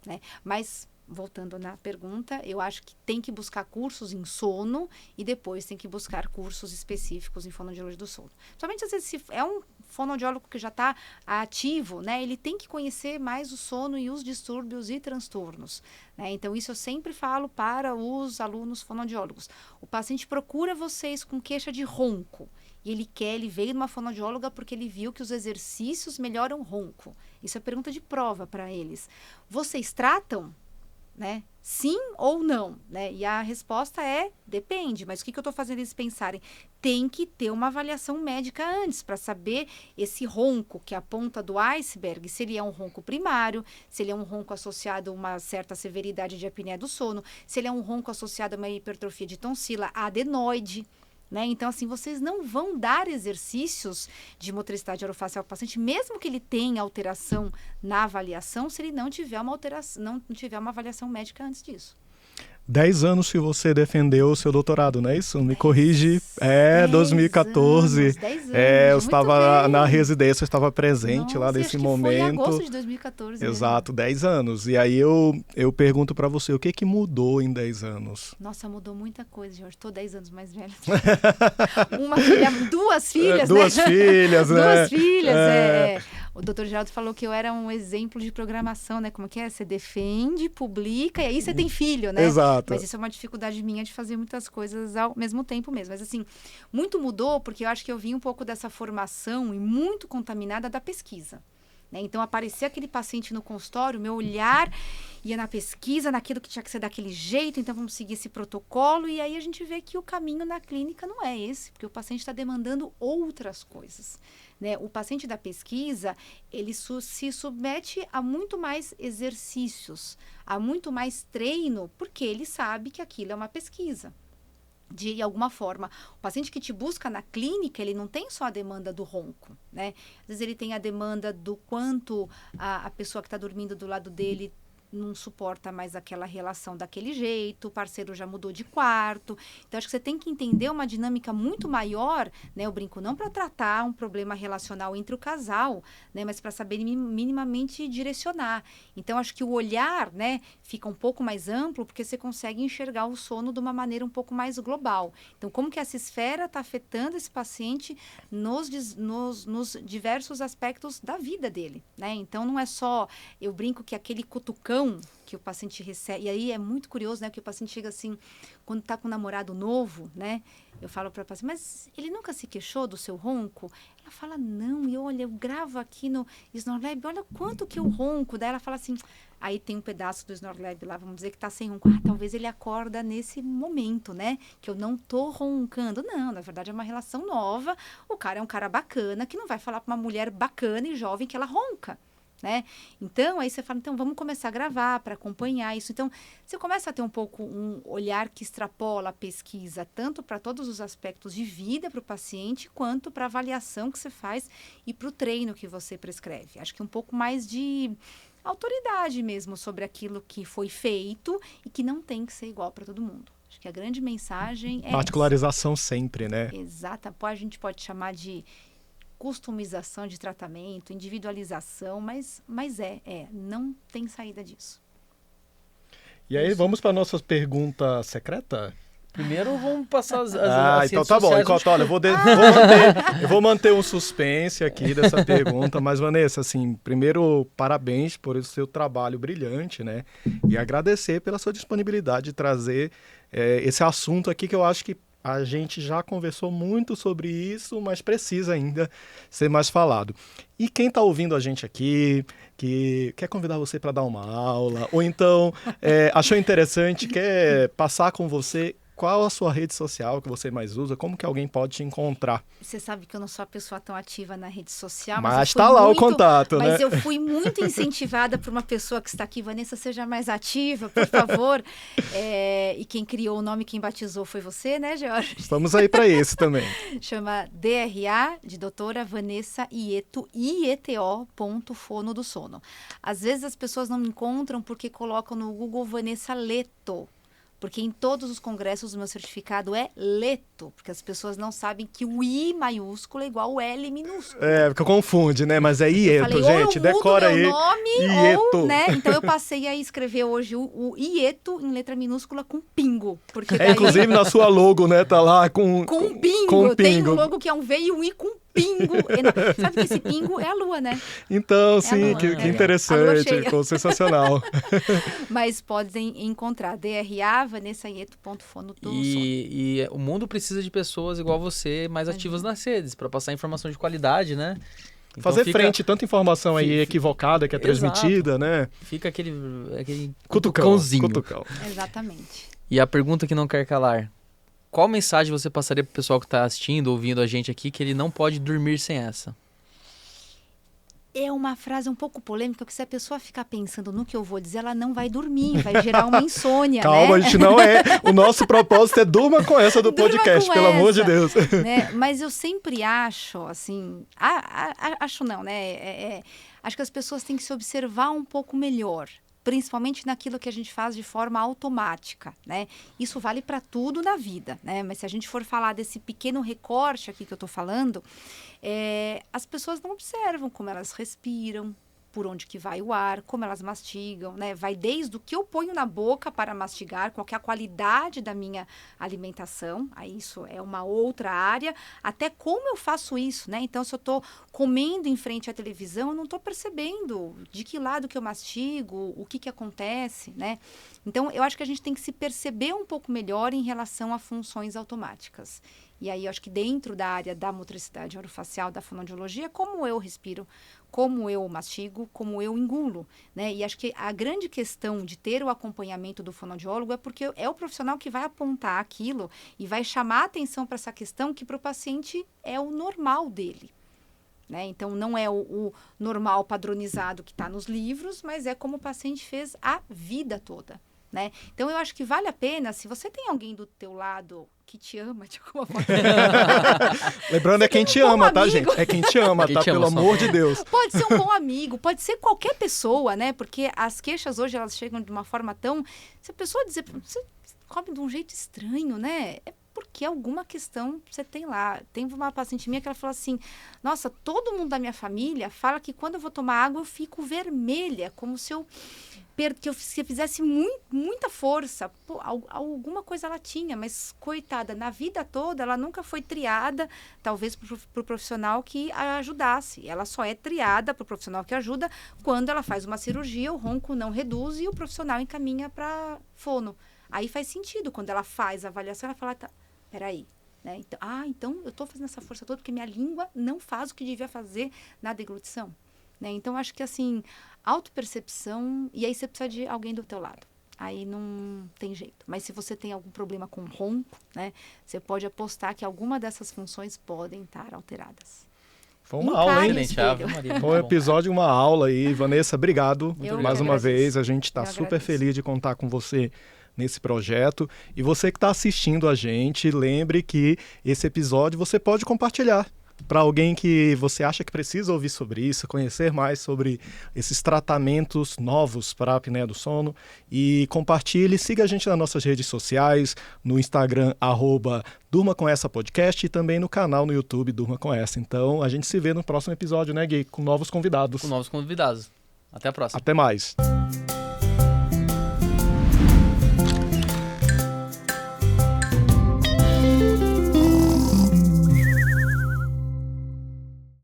Né? Mas, voltando na pergunta, eu acho que tem que buscar cursos em sono e depois tem que buscar cursos específicos em fonoaudiologia do sono. Principalmente, às vezes, se é um fonoaudiólogo que já está ativo, né? Ele tem que conhecer mais o sono e os distúrbios e transtornos. Né? Então, isso eu sempre falo para os alunos fonoaudiólogos. O paciente procura vocês com queixa de ronco. E ele veio numa fonoaudióloga porque ele viu que os exercícios melhoram o ronco. Isso é pergunta de prova para eles. Vocês tratam? Né? Sim ou não? Né? E a resposta é, depende. Mas o que eu estou fazendo eles pensarem? Tem que ter uma avaliação médica antes para saber esse ronco, que é a ponta do iceberg, se ele é um ronco primário, se ele é um ronco associado a uma certa severidade de apneia do sono, se ele é um ronco associado a uma hipertrofia de tonsila, adenoide. Né? Então, assim, vocês não vão dar exercícios de motricidade orofacial ao paciente, mesmo que ele tenha alteração na avaliação, se ele não tiver uma alteração, não tiver uma avaliação médica antes disso. 10 anos que você defendeu o seu doutorado, não é isso? Me corrige. 2014. 10 anos, eu estava na residência, eu estava presente. Nossa, lá nesse momento. Foi em agosto de 2014. Exato, 10 anos. E aí eu pergunto para você, o que mudou em 10 anos? Nossa, mudou muita coisa, Jorge. Estou 10 anos mais velha. Duas filhas, Duas né? filhas, né? Duas filhas, O doutor Geraldo falou que eu era um exemplo de programação, né? Como que é? Você defende, publica e aí você tem filho, né? Exato. Mas isso é uma dificuldade minha de fazer muitas coisas ao mesmo tempo mesmo. Mas, assim, muito mudou porque eu acho que eu vim um pouco dessa formação e muito contaminada da pesquisa. Né? Então, aparecia aquele paciente no consultório, meu olhar ia na pesquisa, naquilo que tinha que ser daquele jeito, então vamos seguir esse protocolo. E aí a gente vê que o caminho na clínica não é esse, porque o paciente está demandando outras coisas. Né? O paciente da pesquisa, ele se submete a muito mais exercícios, a muito mais treino, porque ele sabe que aquilo é uma pesquisa. De alguma forma, o paciente que te busca na clínica, ele não tem só a demanda do ronco, né? Às vezes ele tem a demanda do quanto a pessoa que está dormindo do lado dele não suporta mais aquela relação daquele jeito, o parceiro já mudou de quarto. Então, acho que você tem que entender uma dinâmica muito maior, né? Eu brinco, não para tratar um problema relacional entre o casal, né? Mas para saber minimamente direcionar. Então, acho que o olhar, né, fica um pouco mais amplo, porque você consegue enxergar o sono de uma maneira um pouco mais global. Então, como que essa esfera está afetando esse paciente nos diversos aspectos da vida dele, né? Então, não é só, eu brinco que aquele cutucão que o paciente recebe, e aí é muito curioso, né, que o paciente chega assim, quando tá com um namorado novo, né, eu falo para a paciente, mas ele nunca se queixou do seu ronco? Ela fala, não, e olha, eu gravo aqui no Snorlab, olha quanto que eu ronco, daí ela fala assim, aí tem um pedaço do Snorlab lá, vamos dizer que tá sem ronco, talvez ele acorda nesse momento, né, que eu não tô roncando, não, na verdade é uma relação nova, o cara é um cara bacana, que não vai falar para uma mulher bacana e jovem que ela ronca. Né? Então, aí você fala, então vamos começar a gravar para acompanhar isso. Então, você começa a ter um pouco um olhar que extrapola a pesquisa, tanto para todos os aspectos de vida para o paciente, quanto para a avaliação que você faz e para o treino que você prescreve. Acho que um pouco mais de autoridade mesmo sobre aquilo que foi feito e que não tem que ser igual para todo mundo. Acho que a grande mensagem é particularização sempre, né? Exato. A gente pode chamar de customização de tratamento, individualização, mas não tem saída disso. E aí, vamos para a nossa pergunta secreta? Primeiro vamos passar as então tá bom. Olha, eu vou manter um suspense aqui dessa pergunta, mas Vanessa, assim, primeiro, parabéns por esse seu trabalho brilhante, né? E agradecer pela sua disponibilidade de trazer esse assunto aqui que eu acho que a gente já conversou muito sobre isso, mas precisa ainda ser mais falado. E quem está ouvindo a gente aqui, que quer convidar você para dar uma aula, ou então achou interessante, quer passar com você, qual a sua rede social que você mais usa? Como que alguém pode te encontrar? Você sabe que eu não sou a pessoa tão ativa na rede social, mas está lá o contato, né? Mas eu fui muito incentivada por uma pessoa que está aqui. Vanessa, seja mais ativa, por favor. E quem criou o nome, quem batizou foi você, né, Jorge? Vamos aí para isso também. Chama DRA, de doutora Vanessa Ieto, IETO.fono do sono. Às vezes as pessoas não me encontram porque colocam no Google Vanessa Leto. Porque em todos os congressos o meu certificado é Leto, porque as pessoas não sabem que o I maiúsculo é igual ao L minúsculo. Porque confunde, né? Mas é Ieto, gente, decora aí. Nome, Ieto. ou, né? Então eu passei a escrever hoje o Ieto em letra minúscula com pingo. Porque daí... inclusive na sua logo, né? Tá lá com pingo. Com Tem um logo que é um V e um I com pingo. Sabe que esse pingo é a lua, né? Então, sim, que interessante, sensacional. Mas podem encontrar DRA, vanessaieto.fono do sono. E o mundo precisa de pessoas igual você, mais ativas nas redes, para passar informação de qualidade, né? Então fazer frente, tanta informação aí equivocada que é transmitida, né? Fica aquele cutucãozinho. Exatamente. E a pergunta que não quer calar. Qual mensagem você passaria para o pessoal que está assistindo, ouvindo a gente aqui, que ele não pode dormir sem essa? É uma frase um pouco polêmica, porque se a pessoa ficar pensando no que eu vou dizer, ela não vai dormir, vai gerar uma insônia, Calma, né? A gente não é... O nosso propósito é durma com essa do podcast, pelo amor de Deus. Né? Mas eu sempre acho, assim... acho não, né? Acho que as pessoas têm que se observar um pouco melhor. Principalmente naquilo que a gente faz de forma automática, né? Isso vale para tudo na vida, né? Mas se a gente for falar desse pequeno recorte aqui que eu estou falando, as pessoas não observam como elas respiram, por onde que vai o ar, como elas mastigam, né? Vai desde o que eu ponho na boca para mastigar, qual que é a qualidade da minha alimentação, aí isso é uma outra área, até como eu faço isso, né? Então, se eu estou comendo em frente à televisão, eu não estou percebendo de que lado que eu mastigo, o que acontece, né? Então, eu acho que a gente tem que se perceber um pouco melhor em relação a funções automáticas. E aí, eu acho que dentro da área da motricidade orofacial, da fonoaudiologia, como eu respiro, como eu mastigo, como eu engulo, né? E acho que a grande questão de ter o acompanhamento do fonoaudiólogo é porque é o profissional que vai apontar aquilo e vai chamar a atenção para essa questão que para o paciente é o normal dele. Né? Então, não é o normal padronizado que está nos livros, mas é como o paciente fez a vida toda. Né? Então, eu acho que vale a pena, se você tem alguém do teu lado que te ama de alguma forma. Lembrando, é quem te ama, tá, gente? É quem te ama, tá? Pelo amor de Deus. Pode ser um bom amigo, pode ser qualquer pessoa, né? Porque as queixas hoje, elas chegam de uma forma tão... Se a pessoa dizer, você come de um jeito estranho, né? É porque alguma questão você tem lá. Tem uma paciente minha que ela falou assim, nossa, todo mundo da minha família fala que quando eu vou tomar água eu fico vermelha, como se eu fizesse muita força. Pô, alguma coisa ela tinha, mas coitada, na vida toda ela nunca foi triada, talvez para o profissional que a ajudasse. Ela só é triada para o profissional que ajuda quando ela faz uma cirurgia, o ronco não reduz e o profissional encaminha para fono. Aí faz sentido, quando ela faz a avaliação, ela fala, tá, peraí, né? Então eu estou fazendo essa força toda porque minha língua não faz o que devia fazer na deglutição. Né? Então, acho que, assim, autopercepção, e aí você precisa de alguém do teu lado. Aí não tem jeito. Mas se você tem algum problema com ronco, né, você pode apostar que alguma dessas funções podem estar alteradas. Foi uma aula, hein? Maria, foi um episódio, uma aula aí. Vanessa, obrigado mais uma vez. A gente está super feliz de contar com você nesse projeto. E você que está assistindo a gente, lembre que esse episódio você pode compartilhar para alguém que você acha que precisa ouvir sobre isso, conhecer mais sobre esses tratamentos novos para a apneia do sono. E compartilhe, siga a gente nas nossas redes sociais, no Instagram, @DurmaComEssaPodcast, e também no canal no YouTube Durma Com Essa. Então, a gente se vê no próximo episódio, né, Gui? Com novos convidados. Com novos convidados. Até a próxima. Até mais.